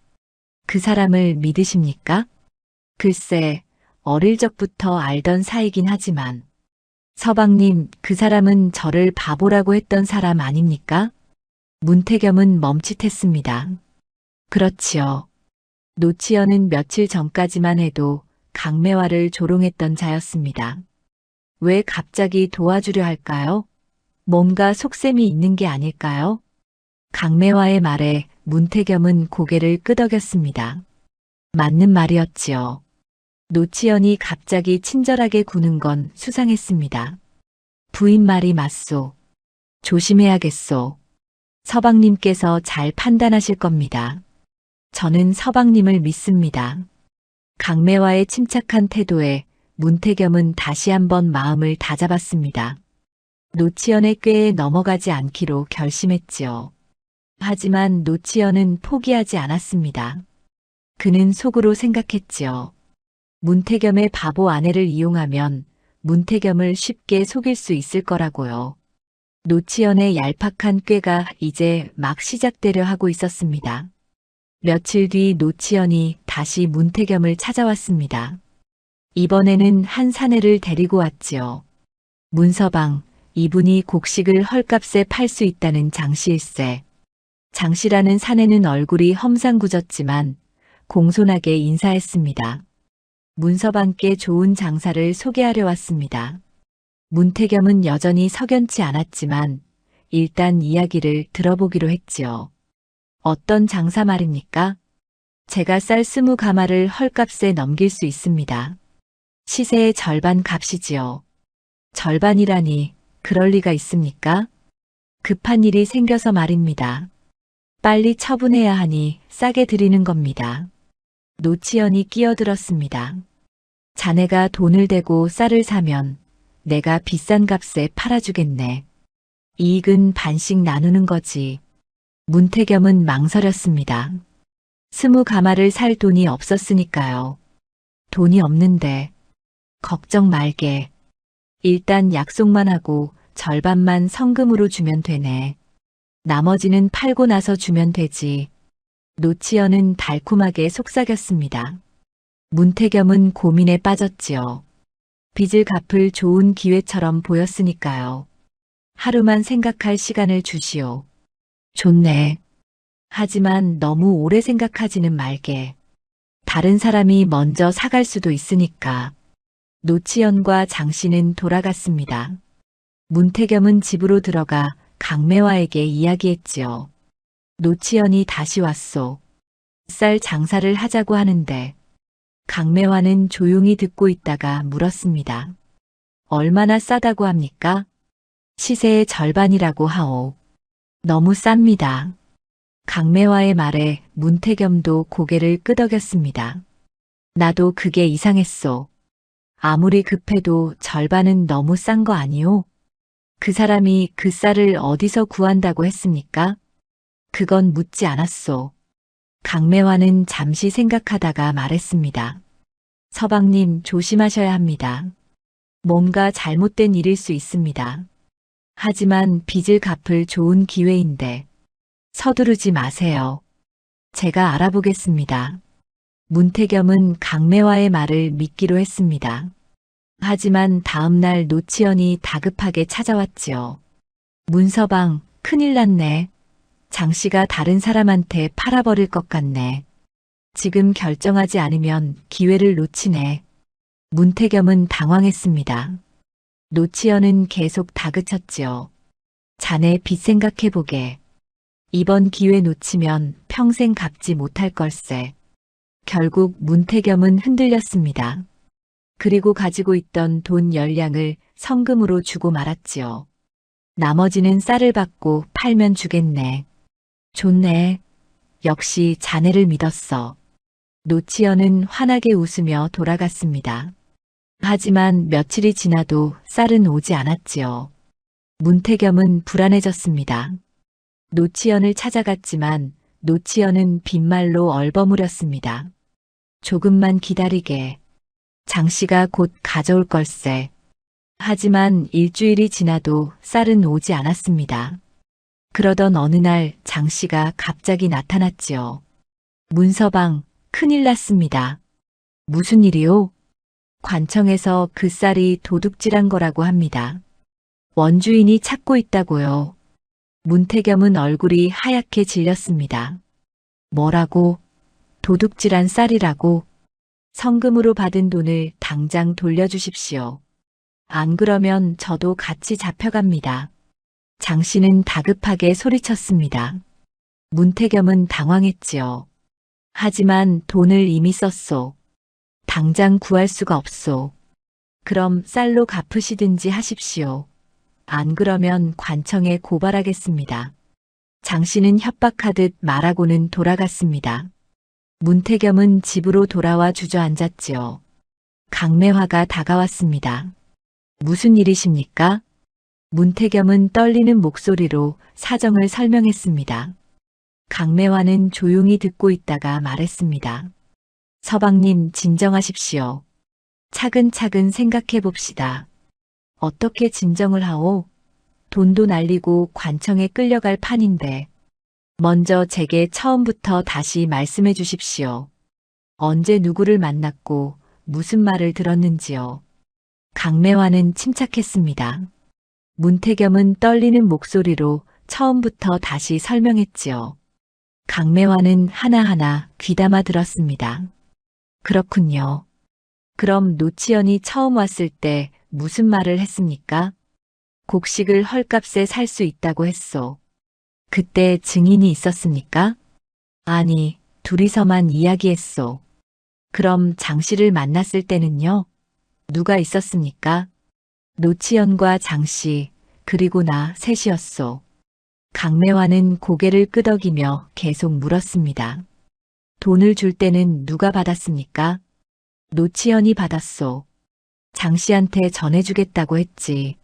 그 사람을 믿으십니까? 글쎄, 어릴 적부터 알던 사이긴 하지만 서방님, 그 사람은 저를 바보라고 했던 사람 아닙니까? 문태겸은 멈칫했습니다. 그렇지요. 노치현은 며칠 전까지만 해도 강매화를 조롱했던 자였습니다. 왜 갑자기 도와주려 할까요? 뭔가 속셈이 있는 게 아닐까요? 강매화의 말에 문태겸은 고개를 끄덕였습니다. 맞는 말이었지요. 노치현이 갑자기 친절하게 구는 건 수상했습니다. 부인 말이 맞소. 조심해야겠소. 서방님께서 잘 판단하실 겁니다. 저는 서방님을 믿습니다. 강매화의 침착한 태도에 문태겸은 다시 한번 마음을 다잡았습니다. 노치현의 꾀에 넘어가지 않기로 결심했지요. 하지만 노치현은 포기하지 않았습니다. 그는 속으로 생각했지요. 문태겸의 바보 아내를 이용하면 문태겸을 쉽게 속일 수 있을 거라고요. 노치연의 얄팍한 꾀가 이제 막 시작되려 하고 있었습니다. 며칠 뒤 노치연이 다시 문태겸을 찾아왔습니다. 이번에는 한 사내를 데리고 왔지요. 문서방, 이분이 곡식을 헐값에 팔 수 있다는 장씨일세. 장씨라는 사내는 얼굴이 험상궂었지만 공손하게 인사했습니다. 문서방께 좋은 장사를 소개하려 왔습니다. 문태겸은 여전히 석연치 않았지만 일단 이야기를 들어보기로 했지요. 어떤 장사 말입니까? 제가 쌀 20가마를 헐값에 넘길 수 있습니다. 시세의 절반 값이지요. 절반이라니 그럴 리가 있습니까? 급한 일이 생겨서 말입니다. 빨리 처분해야 하니 싸게 드리는 겁니다. 노치연이 끼어들었습니다. 자네가 돈을 대고 쌀을 사면 내가 비싼 값에 팔아주겠네. 이익은 반씩 나누는 거지. 문태겸은 망설였습니다. 20가마를 살 돈이 없었으니까요. 돈이 없는데 걱정 말게. 일단 약속만 하고 절반만 성금으로 주면 되네. 나머지는 팔고 나서 주면 되지. 노치연은 달콤하게 속삭였습니다. 문태겸은 고민에 빠졌지요. 빚을 갚을 좋은 기회처럼 보였으니까요. 하루만 생각할 시간을 주시오. 좋네. 하지만 너무 오래 생각하지는 말게. 다른 사람이 먼저 사갈 수도 있으니까. 노치연과 장씨는 돌아갔습니다. 문태겸은 집으로 들어가 강매화에게 이야기했지요. 노치연이 다시 왔소. 쌀 장사를 하자고 하는데 강매화는 조용히 듣고 있다가 물었습니다. 얼마나 싸다고 합니까? 시세의 절반이라고 하오. 너무 쌉니다. 강매화의 말에 문태겸도 고개를 끄덕였습니다. 나도 그게 이상했소. 아무리 급해도 절반은 너무 싼 거 아니오? 그 사람이 그 쌀을 어디서 구한다고 했습니까? 그건 묻지 않았소. 강매화는 잠시 생각하다가 말했습니다. 서방님 조심하셔야 합니다. 뭔가 잘못된 일일 수 있습니다. 하지만 빚을 갚을 좋은 기회인데 서두르지 마세요. 제가 알아보겠습니다. 문태겸은 강매화의 말을 믿기로 했습니다. 하지만 다음 날 노치연이 다급하게 찾아왔지요. 문서방, 큰일 났네. 장씨가 다른 사람한테 팔아버릴 것 같네. 지금 결정하지 않으면 기회를 놓치네. 문태겸은 당황했습니다. 노치연은 계속 다그쳤지요. 자네 빚 생각해보게. 이번 기회 놓치면 평생 갚지 못할 걸세. 결국 문태겸은 흔들렸습니다. 그리고 가지고 있던 돈 10량을 성금으로 주고 말았지요. 나머지는 쌀을 받고 팔면 주겠네. 좋네. 역시 자네를 믿었어. 노치연은 환하게 웃으며 돌아갔습니다. 하지만 며칠이 지나도 쌀은 오지 않았지요. 문태겸은 불안해졌습니다. 노치연을 찾아갔지만 노치연은 빈말로 얼버무렸습니다. 조금만 기다리게. 장씨가 곧 가져올 걸세. 하지만 일주일이 지나도 쌀은 오지 않았습니다. 그러던 어느 날 장씨가 갑자기 나타났지요. 문서방, 큰일 났습니다. 무슨 일이요? 관청에서 그 쌀이 도둑질한 거라고 합니다. 원주인이 찾고 있다고요. 문태겸은 얼굴이 하얗게 질렸습니다. 뭐라고? 도둑질한 쌀이라고? 성금으로 받은 돈을 당장 돌려주십시오. 안 그러면 저도 같이 잡혀갑니다. 장씨는 다급하게 소리쳤습니다. 문태겸은 당황했지요. 하지만 돈을 이미 썼소. 당장 구할 수가 없소. 그럼 쌀로 갚으시든지 하십시오. 안 그러면 관청에 고발하겠습니다. 장씨는 협박하듯 말하고는 돌아갔습니다. 문태겸은 집으로 돌아와 주저앉았지요. 강매화가 다가왔습니다. 무슨 일이십니까? 문태겸은 떨리는 목소리로 사정을 설명했습니다. 강매화는 조용히 듣고 있다가 말했습니다. 서방님 진정하십시오. 차근차근 생각해 봅시다. 어떻게 진정을 하오? 돈도 날리고 관청에 끌려갈 판인데. 먼저 제게 처음부터 다시 말씀해 주십시오. 언제 누구를 만났고 무슨 말을 들었는지요. 강매화는 침착했습니다. 문태겸은 떨리는 목소리로 처음부터 다시 설명했지요. 강매화는 하나하나 귀담아 들었습니다. 그렇군요. 그럼 노치연이 처음 왔을 때 무슨 말을 했습니까? 곡식을 헐값에 살 수 있다고 했소. 그때 증인이 있었습니까? 아니, 둘이서만 이야기했소. 그럼 장 씨를 만났을 때는요? 누가 있었습니까? 노치연과 장 씨, 그리고 나 셋이었소. 강매화는 고개를 끄덕이며 계속 물었습니다. 돈을 줄 때는 누가 받았습니까? 노치연이 받았소. 장 씨한테 전해주겠다고 했지.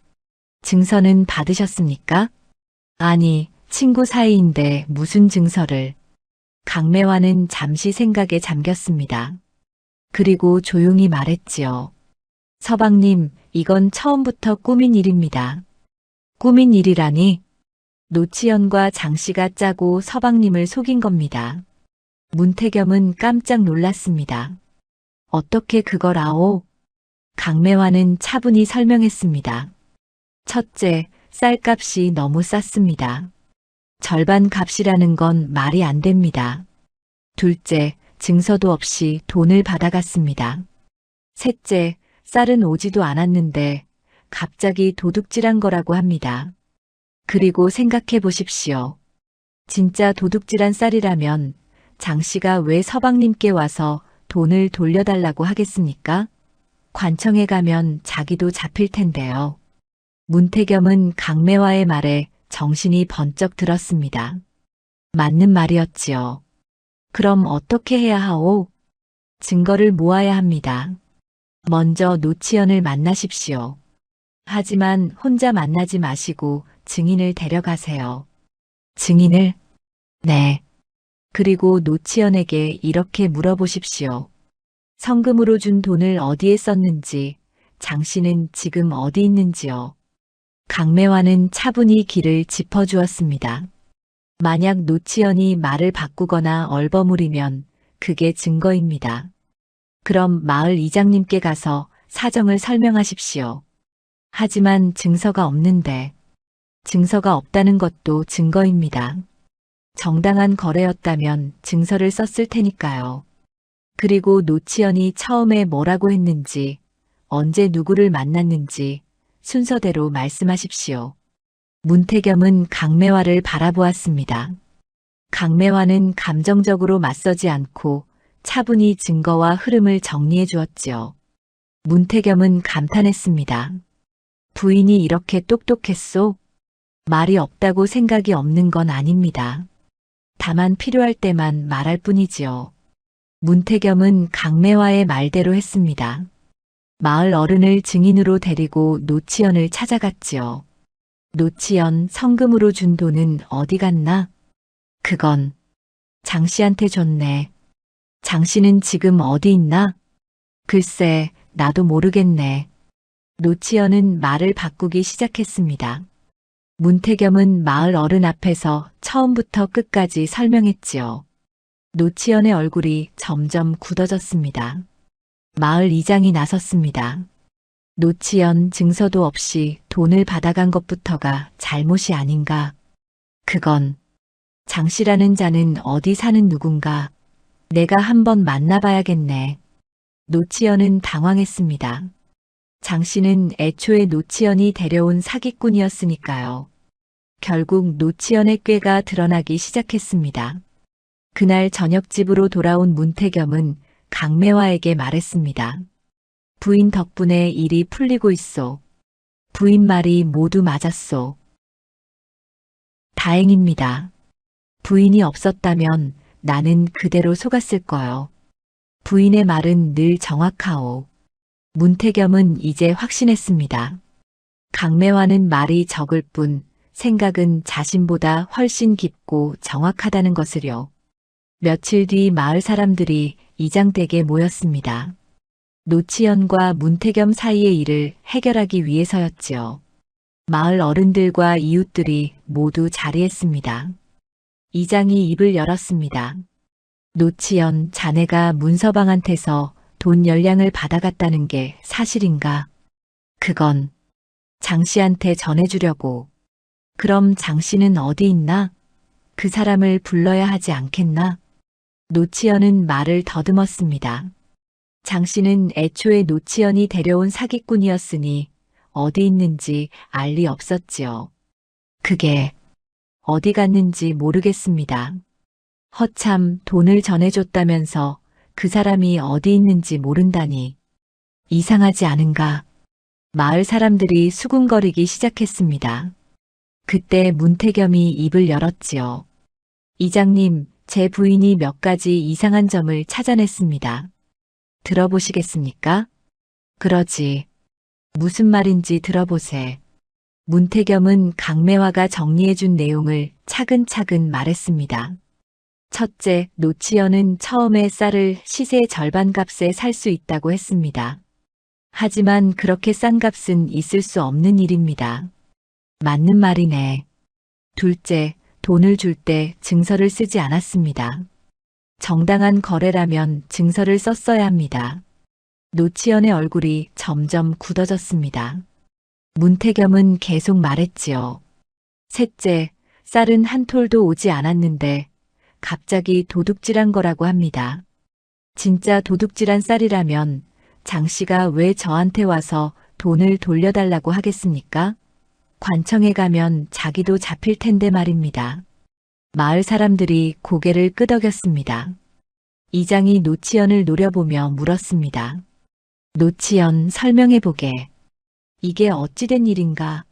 증서는 받으셨습니까? 아니, 친구 사이인데 무슨 증서를. 강매화는 잠시 생각에 잠겼습니다. 그리고 조용히 말했지요. 서방님, 이건 처음부터 꾸민 일입니다. 꾸민 일이라니? 노치연과 장씨가 짜고 서방님을 속인 겁니다. 문태겸은 깜짝 놀랐습니다. 어떻게 그걸 아오? 강매화는 차분히 설명했습니다. 첫째, 쌀값이 너무 쌌습니다. 절반 값이라는 건 말이 안 됩니다. 둘째, 증서도 없이 돈을 받아갔습니다. 셋째, 쌀은 오지도 않았는데 갑자기 도둑질한 거라고 합니다. 그리고 생각해 보십시오. 진짜 도둑질한 쌀이라면 장 씨가 왜 서방님께 와서 돈을 돌려달라고 하겠습니까? 관청에 가면 자기도 잡힐 텐데요. 문태겸은 강매화의 말에 정신이 번쩍 들었습니다. 맞는 말이었지요. 그럼 어떻게 해야 하오? 증거를 모아야 합니다. 먼저 노치연을 만나십시오. 하지만 혼자 만나지 마시고 증인을 데려가세요. 증인을? 네. 그리고 노치연에게 이렇게 물어보십시오. 성금으로 준 돈을 어디에 썼는지, 장 씨는 지금 어디 있는지요. 강매화는 차분히 길을 짚어주었습니다. 만약 노치연이 말을 바꾸거나 얼버무리면 그게 증거입니다. 그럼 마을 이장님께 가서 사정을 설명하십시오. 하지만 증서가 없는데, 증서가 없다는 것도 증거입니다. 정당한 거래였다면 증서를 썼을 테니까요. 그리고 노치연이 처음에 뭐라고 했는지, 언제 누구를 만났는지 순서대로 말씀하십시오. 문태겸은 강매화를 바라보았습니다. 강매화는 감정적으로 맞서지 않고 차분히 증거와 흐름을 정리해 주었지요. 문태겸은 감탄했습니다. 부인이 이렇게 똑똑했소? 말이 없다고 생각이 없는 건 아닙니다. 다만 필요할 때만 말할 뿐이지요. 문태겸은 강매화의 말대로 했습니다. 마을 어른을 증인으로 데리고 노치연을 찾아갔지요. 노치연, 성금으로 준 돈은 어디 갔나? 그건 장 씨한테 줬네. 장 씨는 지금 어디 있나? 글쎄, 나도 모르겠네. 노치연은 말을 바꾸기 시작했습니다. 문태겸은 마을 어른 앞에서 처음부터 끝까지 설명했지요. 노치연의 얼굴이 점점 굳어졌습니다. 마을 이장이 나섰습니다. 노치연, 증서도 없이 돈을 받아간 것부터가 잘못이 아닌가. 그건 장 씨라는 자는 어디 사는 누군가. 내가 한번 만나봐야겠네. 노치연은 당황했습니다. 장 씨는 애초에 노치연이 데려온 사기꾼이었으니까요. 결국 노치연의 꾀가 드러나기 시작했습니다. 그날 저녁 집으로 돌아온 문태겸은 강매화에게 말했습니다. 부인 덕분에 일이 풀리고 있소. 부인 말이 모두 맞았소. 다행입니다. 부인이 없었다면 나는 그대로 속았을 거요. 부인의 말은 늘 정확하오. 문태겸은 이제 확신했습니다. 강매화는 말이 적을 뿐 생각은 자신보다 훨씬 깊고 정확하다는 것을요. 며칠 뒤 마을 사람들이 이장댁에 모였습니다. 노치연과 문태겸 사이의 일을 해결하기 위해서였지요. 마을 어른들과 이웃들이 모두 자리했습니다. 이장이 입을 열었습니다. 노치연, 자네가 문서방한테서 돈 열량을 받아갔다는 게 사실인가? 그건 장 씨한테 전해주려고. 그럼 장 씨는 어디 있나? 그 사람을 불러야 하지 않겠나? 노치연은 말을 더듬었습니다. 장 씨는 애초에 노치연이 데려온 사기꾼이었으니 어디 있는지 알 리 없었지요. 그게 어디 갔는지 모르겠습니다. 허참 돈을 전해줬다면서 그 사람이 어디 있는지 모른다니. 이상하지 않은가? 마을 사람들이 수군거리기 시작했습니다. 그때 문태겸이 입을 열었지요. 이장님, 제 부인이 몇 가지 이상한 점을 찾아냈습니다. 들어보시겠습니까? 그러지. 무슨 말인지 들어보세. 문태겸은 강매화가 정리해준 내용을 차근차근 말했습니다. 첫째, 노치연은 처음에 쌀을 시세 절반 값에 살 수 있다고 했습니다. 하지만 그렇게 싼 값은 있을 수 없는 일입니다. 맞는 말이네. 둘째, 돈을 줄 때 증서를 쓰지 않았습니다. 정당한 거래라면 증서를 썼어야 합니다. 노치연의 얼굴이 점점 굳어졌습니다. 문태겸은 계속 말했지요. 셋째, 쌀은 한 톨도 오지 않았는데 갑자기 도둑질한 거라고 합니다. 진짜 도둑질한 쌀이라면 장 씨가 왜 저한테 와서 돈을 돌려달라고 하겠습니까? 관청에 가면 자기도 잡힐 텐데 말입니다. 마을 사람들이 고개를 끄덕였습니다. 이장이 노치연을 노려보며 물었습니다. 노치연, 설명해보게. 이게 어찌된 일인가?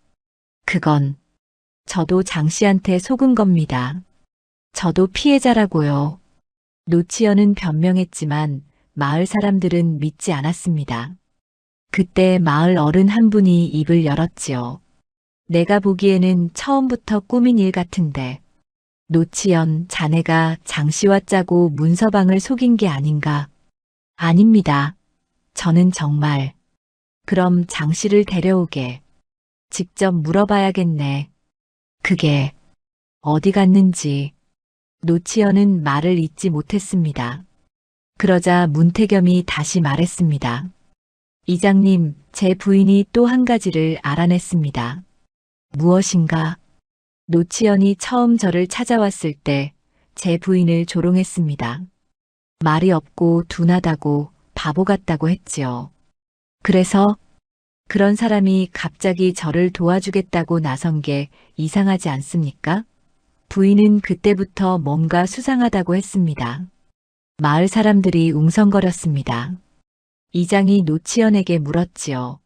그건 저도 장 씨한테 속은 겁니다. 저도 피해자라고요. 노치연은 변명했지만 마을 사람들은 믿지 않았습니다. 그때 마을 어른 한 분이 입을 열었지요. 내가 보기에는 처음부터 꾸민 일 같은데. 노치연, 자네가 장 씨와 짜고 문서방을 속인 게 아닌가? 아닙니다. 저는 정말. 그럼 장 씨를 데려오게. 직접 물어봐야겠네. 그게 어디 갔는지. 노치연은 말을 잇지 못했습니다. 그러자 문태겸이 다시 말했습니다. 이장님, 제 부인이 또 한 가지를 알아냈습니다. 무엇인가? 노치연이 처음 저를 찾아왔을 때 제 부인을 조롱했습니다. 말이 없고 둔하다고 바보 같다고 했지요. 그래서 그런 사람이 갑자기 저를 도와주겠다고 나선 게 이상하지 않습니까? 부인은 그때부터 뭔가 수상하다고 했습니다. 마을 사람들이 웅성거렸습니다. 이장이 노치연에게 물었지요.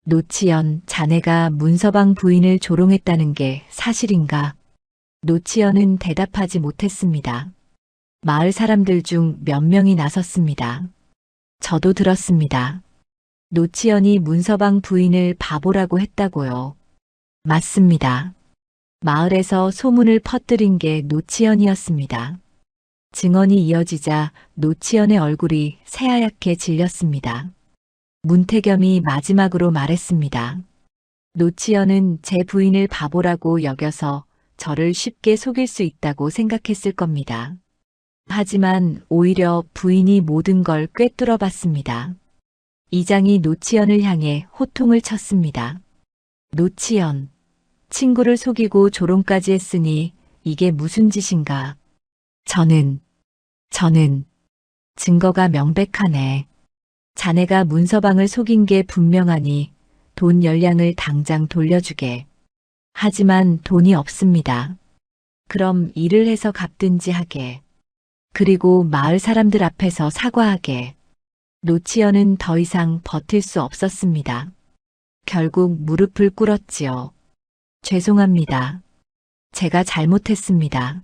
노치연, 자네가 문서방 부인을 조롱했다는 게 사실인가? 노치연은 대답하지 못했습니다. 마을 사람들 중 몇 명이 나섰습니다. 저도 들었습니다. 노치연이 문서방 부인을 바보라고 했다고요. 맞습니다. 마을에서 소문을 퍼뜨린 게 노치연이었습니다. 증언이 이어지자 노치연의 얼굴이 새하얗게 질렸습니다. 문태겸이 마지막으로 말했습니다. 노치연은 제 부인을 바보라고 여겨서 저를 쉽게 속일 수 있다고 생각했을 겁니다. 하지만 오히려 부인이 모든 걸 꿰뚫어 봤습니다. 이장이 노치연을 향해 호통을 쳤습니다. 노치연, 친구를 속이고 조롱까지 했으니 이게 무슨 짓인가? 저는 증거가 명백하네. 자네가 문서방을 속인 게 분명하니 돈 열량을 당장 돌려주게. 하지만 돈이 없습니다. 그럼 일을 해서 갚든지 하게. 그리고 마을 사람들 앞에서 사과하게. 노치연은 더 이상 버틸 수 없었습니다. 결국 무릎을 꿇었지요. 죄송합니다. 제가 잘못했습니다.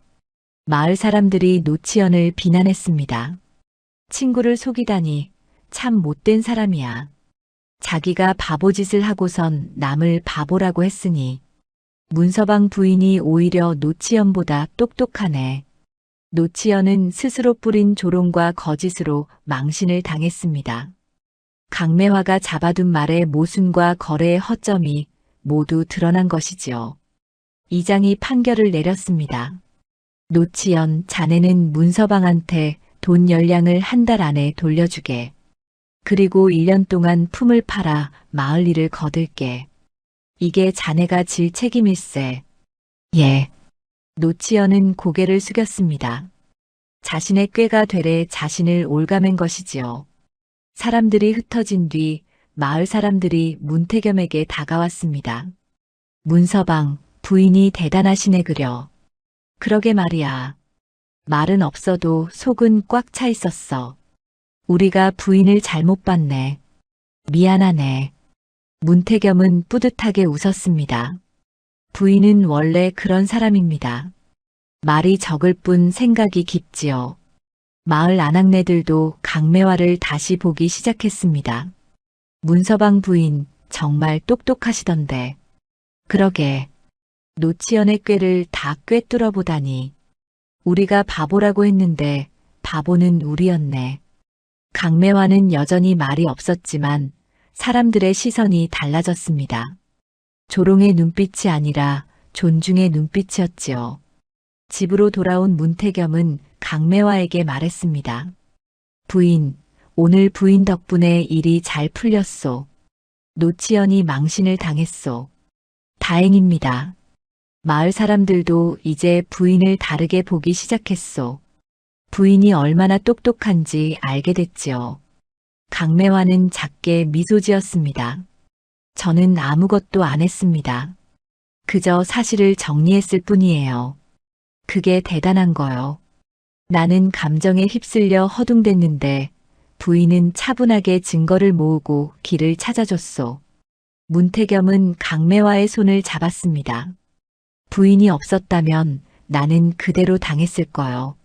마을 사람들이 노치연을 비난했습니다. 친구를 속이다니 참 못된 사람이야. 자기가 바보짓을 하고선 남을 바보라고 했으니 문서방 부인이 오히려 노치연보다 똑똑하네. 노치연은 스스로 뿌린 조롱과 거짓으로 망신을 당했습니다. 강매화가 잡아둔 말의 모순과 거래의 허점이 모두 드러난 것이지요. 이장이 판결을 내렸습니다. 노치연, 자네는 문서방한테 돈 열량을 한 달 안에 돌려주게. 그리고 1년 동안 품을 팔아 마을 일을 거둘게. 이게 자네가 질 책임일세. 예. 노치연은 고개를 숙였습니다. 자신의 꾀가 되레 자신을 올가맨 것이지요. 사람들이 흩어진 뒤 마을 사람들이 문태겸에게 다가왔습니다. 문서방, 부인이 대단하시네 그려. 그러게 말이야. 말은 없어도 속은 꽉 차 있었어. 우리가 부인을 잘못 봤네. 미안하네. 문태겸은 뿌듯하게 웃었습니다. 부인은 원래 그런 사람입니다. 말이 적을 뿐 생각이 깊지요. 마을 아낙네들도 강매화를 다시 보기 시작했습니다. 문서방 부인 정말 똑똑하시던데. 그러게. 노치연의 꾀를 다 꿰뚫어 보다니. 우리가 바보라고 했는데 바보는 우리였네. 강매화는 여전히 말이 없었지만 사람들의 시선이 달라졌습니다. 조롱의 눈빛이 아니라 존중의 눈빛이었지요. 집으로 돌아온 문태겸은 강매화에게 말했습니다. 부인, 오늘 부인 덕분에 일이 잘 풀렸소. 노치연이 망신을 당했소. 다행입니다. 마을 사람들도 이제 부인을 다르게 보기 시작했소. 부인이 얼마나 똑똑한지 알게 됐지요. 강매화는 작게 미소 지었습니다. 저는 아무것도 안 했습니다. 그저 사실을 정리했을 뿐이에요. 그게 대단한 거요. 나는 감정에 휩쓸려 허둥댔는데 부인은 차분하게 증거를 모으고 길을 찾아줬소. 문태겸은 강매화의 손을 잡았습니다. 부인이 없었다면 나는 그대로 당했을 거요.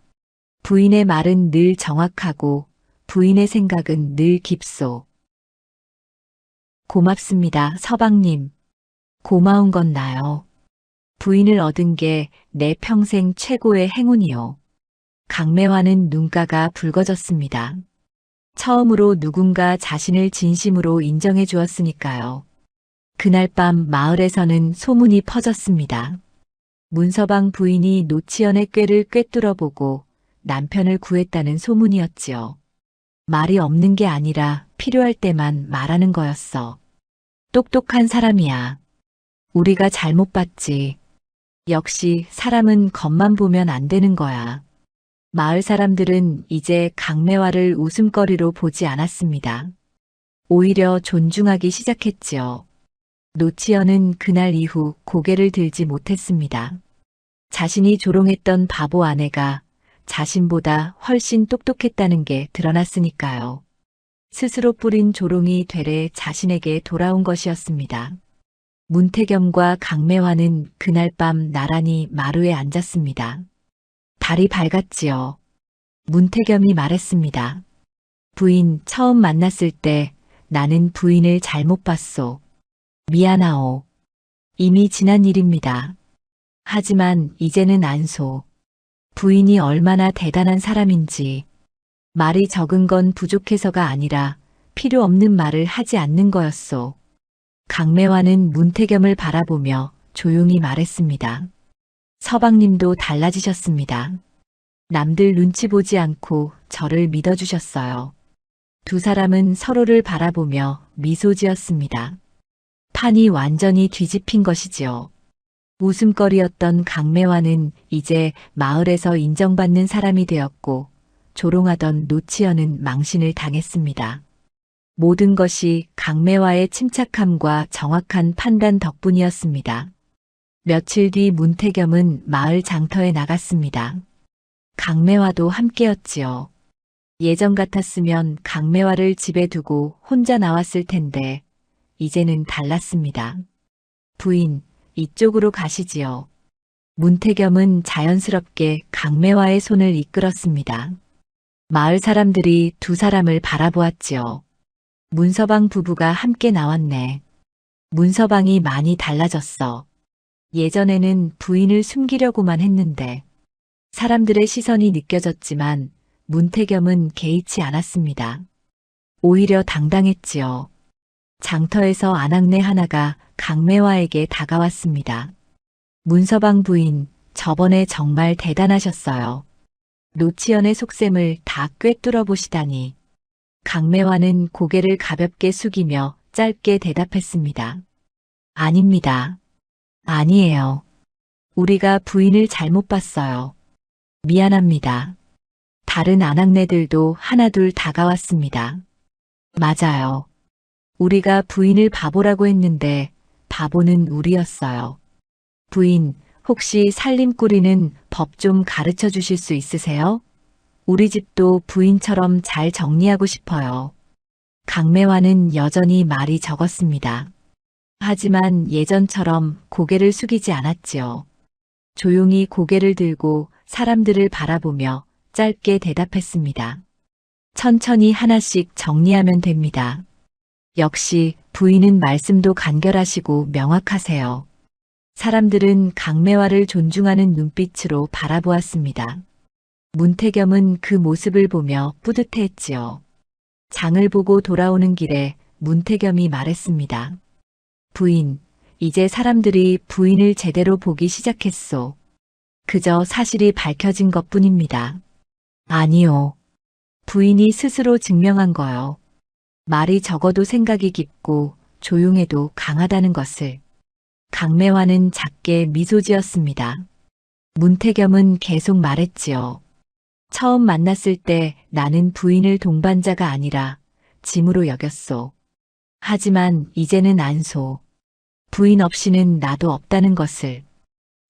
부인의 말은 늘 정확하고 부인의 생각은 늘 깊소. 고맙습니다, 서방님. 고마운 건 나요. 부인을 얻은 게 내 평생 최고의 행운이요. 강매화는 눈가가 붉어졌습니다. 처음으로 누군가 자신을 진심으로 인정해 주었으니까요. 그날 밤 마을에서는 소문이 퍼졌습니다. 문서방 부인이 노치연의 꾀를 꿰뚫어 보고 남편을 구했다는 소문이었지요. 말이 없는 게 아니라 필요할 때만 말하는 거였어. 똑똑한 사람이야. 우리가 잘못 봤지. 역시 사람은 겉만 보면 안 되는 거야. 마을 사람들은 이제 강매화를 웃음거리로 보지 않았습니다. 오히려 존중하기 시작했지요. 노치연은 그날 이후 고개를 들지 못했습니다. 자신이 조롱했던 바보 아내가 자신보다 훨씬 똑똑했다는 게 드러났으니까요. 스스로 뿌린 조롱이 되레 자신에게 돌아온 것이었습니다. 문태겸과 강매화는 그날 밤 나란히 마루에 앉았습니다. 달이 밝았지요. 문태겸이 말했습니다. 부인 처음 만났을 때 나는 부인을 잘못 봤소. 미안하오. 이미 지난 일입니다. 하지만 이제는 안소. 부인이 얼마나 대단한 사람인지. 말이 적은 건 부족해서가 아니라 필요 없는 말을 하지 않는 거였소. 강매화는 문태겸을 바라보며 조용히 말했습니다. 서방님도 달라지셨습니다. 남들 눈치 보지 않고 저를 믿어주셨어요. 두 사람은 서로를 바라보며 미소 지었습니다. 판이 완전히 뒤집힌 것이지요. 웃음거리였던 강매화는 이제 마을에서 인정받는 사람이 되었고 조롱하던 노치연은 망신을 당했습니다. 모든 것이 강매화의 침착함과 정확한 판단 덕분이었습니다. 며칠 뒤 문태겸은 마을 장터에 나갔습니다. 강매화도 함께였지요. 예전 같았으면 강매화를 집에 두고 혼자 나왔을 텐데 이제는 달랐습니다. 부인, 이쪽으로 가시지요. 문태겸은 자연스럽게 강매화의 손을 이끌었습니다. 마을 사람들이 두 사람을 바라보았지요. 문서방 부부가 함께 나왔네. 문서방이 많이 달라졌어. 예전에는 부인을 숨기려고만 했는데 사람들의 시선이 느껴졌지만 문태겸은 개의치 않았습니다. 오히려 당당했지요. 장터에서 아낙네 하나가 강매화에게 다가왔습니다. 문서방 부인, 저번에 정말 대단하셨어요. 노치연의 속셈을 다 꿰뚫어 보시다니. 강매화는 고개를 가볍게 숙이며 짧게 대답했습니다. 아닙니다. 아니에요. 우리가 부인을 잘못 봤어요. 미안합니다. 다른 아낙네들도 하나둘 다가왔습니다. 맞아요. 우리가 부인을 바보라고 했는데 바보는 우리였어요. 부인, 혹시 살림꾸리는 법 좀 가르쳐 주실 수 있으세요? 우리 집도 부인처럼 잘 정리하고 싶어요. 강매화는 여전히 말이 적었습니다. 하지만 예전처럼 고개를 숙이지 않았지요. 조용히 고개를 들고 사람들을 바라보며 짧게 대답했습니다. 천천히 하나씩 정리하면 됩니다. 역시 부인은 말씀도 간결하시고 명확하세요. 사람들은 강매화를 존중하는 눈빛으로 바라보았습니다. 문태겸은 그 모습을 보며 뿌듯해했지요. 장을 보고 돌아오는 길에 문태겸이 말했습니다. 부인, 이제 사람들이 부인을 제대로 보기 시작했소. 그저 사실이 밝혀진 것뿐입니다. 아니요. 부인이 스스로 증명한 거요. 말이 적어도 생각이 깊고 조용해도 강하다는 것을. 강매화는 작게 미소 지었습니다. 문태겸은 계속 말했지요. 처음 만났을 때 나는 부인을 동반자가 아니라 짐으로 여겼소. 하지만 이제는 안소. 부인 없이는 나도 없다는 것을.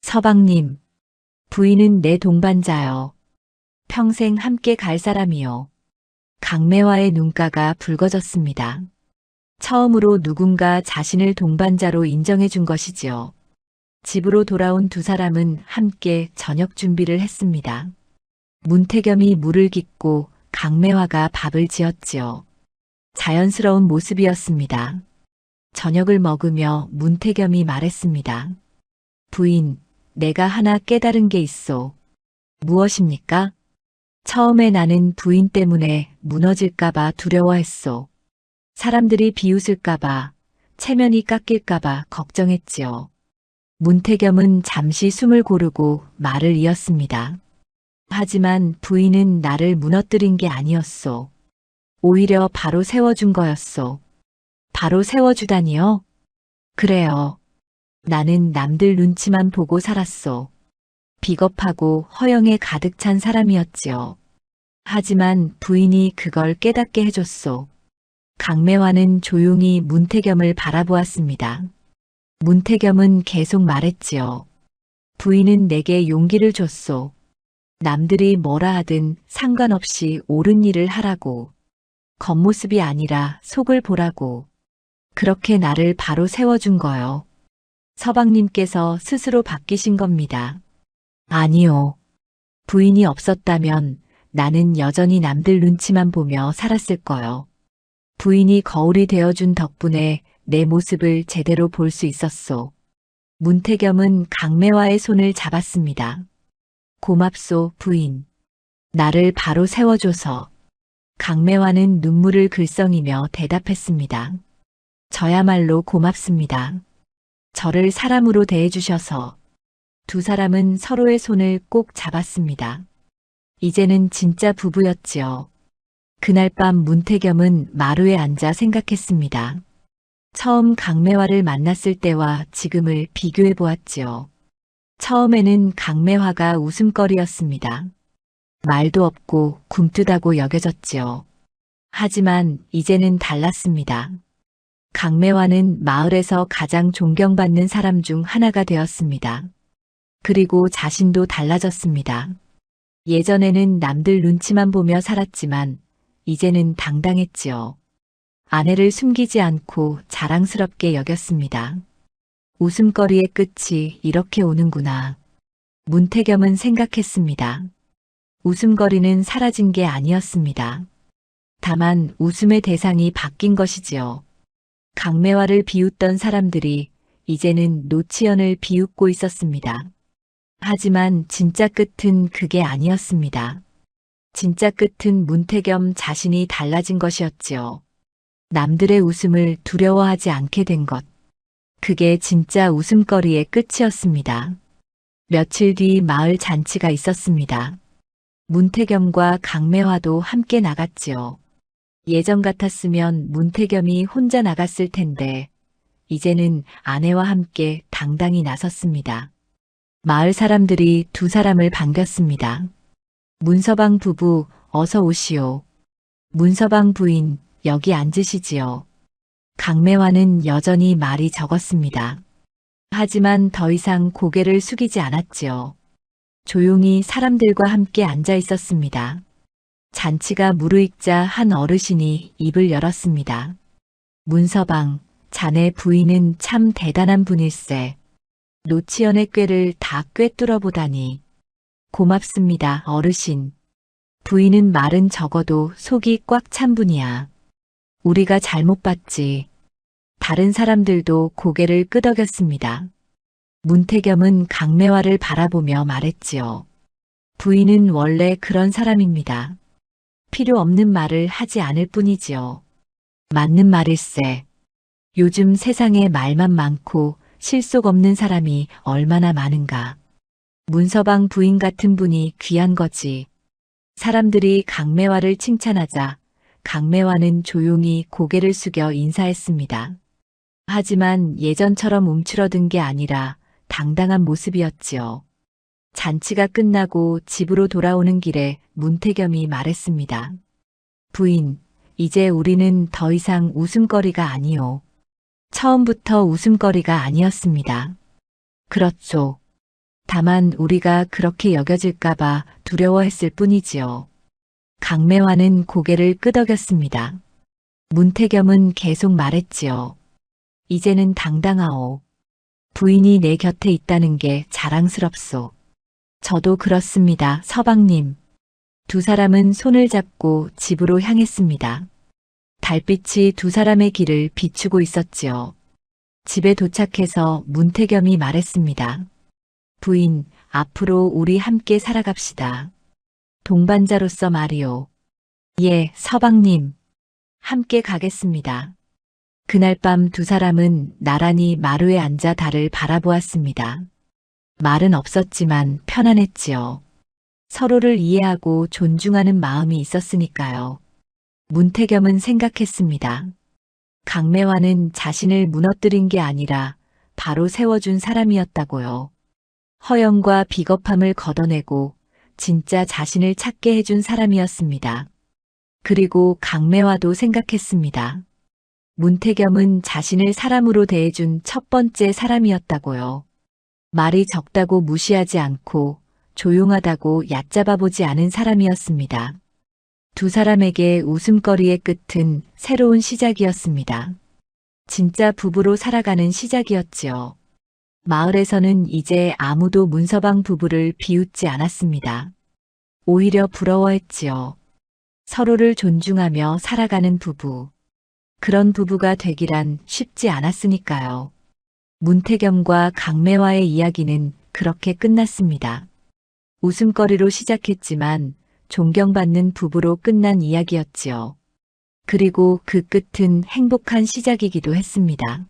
서방님, 부인은 내 동반자요. 평생 함께 갈 사람이요. 강매화의 눈가가 붉어졌습니다. 처음으로 누군가 자신을 동반자로 인정해 준 것이지요. 집으로 돌아온 두 사람은 함께 저녁 준비를 했습니다. 문태겸이 물을 깃고 강매화가 밥을 지었지요. 자연스러운 모습이었습니다. 저녁을 먹으며 문태겸이 말했습니다. 부인, 내가 하나 깨달은 게 있소. 무엇입니까? 처음에 나는 부인 때문에 무너질까봐 두려워했소. 사람들이 비웃을까봐, 체면이 깎일까봐 걱정했지요. 문태겸은 잠시 숨을 고르고 말을 이었습니다. 하지만 부인은 나를 무너뜨린 게 아니었소. 오히려 바로 세워준 거였소. 바로 세워주다니요? 그래요. 나는 남들 눈치만 보고 살았소. 비겁하고 허영에 가득 찬 사람이었지요. 하지만 부인이 그걸 깨닫게 해줬소. 강매화는 조용히 문태겸을 바라보았습니다. 문태겸은 계속 말했지요. 부인은 내게 용기를 줬소. 남들이 뭐라 하든 상관없이 옳은 일을 하라고. 겉모습이 아니라 속을 보라고. 그렇게 나를 바로 세워준 거요. 서방님께서 스스로 바뀌신 겁니다. 아니요. 부인이 없었다면 나는 여전히 남들 눈치만 보며 살았을 거요. 부인이 거울이 되어준 덕분에 내 모습을 제대로 볼 수 있었소. 문태겸은 강매화의 손을 잡았습니다. 고맙소, 부인. 나를 바로 세워줘서. 강매화는 눈물을 글썽이며 대답했습니다. 저야말로 고맙습니다. 저를 사람으로 대해주셔서. 두 사람은 서로의 손을 꼭 잡았습니다. 이제는 진짜 부부였지요. 그날 밤 문태겸은 마루에 앉아 생각했습니다. 처음 강매화를 만났을 때와 지금을 비교해 보았지요. 처음에는 강매화가 웃음거리였습니다. 말도 없고 굼뜨다고 여겨졌지요. 하지만 이제는 달랐습니다. 강매화는 마을에서 가장 존경받는 사람 중 하나가 되었습니다. 그리고 자신도 달라졌습니다. 예전에는 남들 눈치만 보며 살았지만 이제는 당당했지요. 아내를 숨기지 않고 자랑스럽게 여겼습니다. 웃음거리의 끝이 이렇게 오는구나. 문태겸은 생각했습니다. 웃음거리는 사라진 게 아니었습니다. 다만 웃음의 대상이 바뀐 것이지요. 강매화를 비웃던 사람들이 이제는 노치연을 비웃고 있었습니다. 하지만 진짜 끝은 그게 아니었습니다. 진짜 끝은 문태겸 자신이 달라진 것이었지요. 남들의 웃음을 두려워하지 않게 된 것. 그게 진짜 웃음거리의 끝이었습니다. 며칠 뒤 마을 잔치가 있었습니다. 문태겸과 강매화도 함께 나갔지요. 예전 같았으면 문태겸이 혼자 나갔을 텐데 이제는 아내와 함께 당당히 나섰습니다. 마을 사람들이 두 사람을 반겼습니다. 문서방 부부 어서 오시오. 문서방 부인 여기 앉으시지요. 강매화는 여전히 말이 적었습니다. 하지만 더 이상 고개를 숙이지 않았지요. 조용히 사람들과 함께 앉아 있었습니다. 잔치가 무르익자 한 어르신이 입을 열었습니다. 문서방, 자네 부인은 참 대단한 분일세. 노치연의 꾀를 다 꿰뚫어 보다니. 고맙습니다, 어르신. 부인은 말은 적어도 속이 꽉 찬 분이야. 우리가 잘못 봤지. 다른 사람들도 고개를 끄덕였습니다. 문태겸은 강매화를 바라보며 말했지요. 부인은 원래 그런 사람입니다. 필요 없는 말을 하지 않을 뿐이지요. 맞는 말일세. 요즘 세상에 말만 많고 실속 없는 사람이 얼마나 많은가. 문서방 부인 같은 분이 귀한 거지. 사람들이 강매화를 칭찬하자 강매화는 조용히 고개를 숙여 인사했습니다. 하지만 예전처럼 움츠러든 게 아니라 당당한 모습이었지요. 잔치가 끝나고 집으로 돌아오는 길에 문태겸이 말했습니다. 부인, 이제 우리는 더 이상 웃음거리가 아니오. 처음부터 웃음거리가 아니었습니다. 그렇죠. 다만 우리가 그렇게 여겨질까봐 두려워했을 뿐이지요. 강매화는 고개를 끄덕였습니다. 문태겸은 계속 말했지요. 이제는 당당하오. 부인이 내 곁에 있다는 게 자랑스럽소. 저도 그렇습니다, 서방님. 두 사람은 손을 잡고 집으로 향했습니다. 달빛이 두 사람의 길을 비추고 있었지요. 집에 도착해서 문태겸이 말했습니다. 부인, 앞으로 우리 함께 살아갑시다. 동반자로서 말이오. 예, 서방님. 함께 가겠습니다. 그날 밤 두 사람은 나란히 마루에 앉아 달을 바라보았습니다. 말은 없었지만 편안했지요. 서로를 이해하고 존중하는 마음이 있었으니까요. 문태겸은 생각했습니다. 강매화는 자신을 무너뜨린 게 아니라 바로 세워준 사람이었다고요. 허영과 비겁함을 걷어내고 진짜 자신을 찾게 해준 사람이었습니다. 그리고 강매화도 생각했습니다. 문태겸은 자신을 사람으로 대해준 첫 번째 사람이었다고요. 말이 적다고 무시하지 않고 조용하다고 얕잡아보지 않은 사람이었습니다. 두 사람에게 웃음거리의 끝은 새로운 시작이었습니다. 진짜 부부로 살아가는 시작이었지요. 마을에서는 이제 아무도 문서방 부부를 비웃지 않았습니다. 오히려 부러워했지요. 서로를 존중하며 살아가는 부부. 그런 부부가 되기란 쉽지 않았으니까요. 문태겸과 강매화의 이야기는 그렇게 끝났습니다. 웃음거리로 시작했지만 존경받는 부부로 끝난 이야기였지요. 그리고 그 끝은 행복한 시작이기도 했습니다.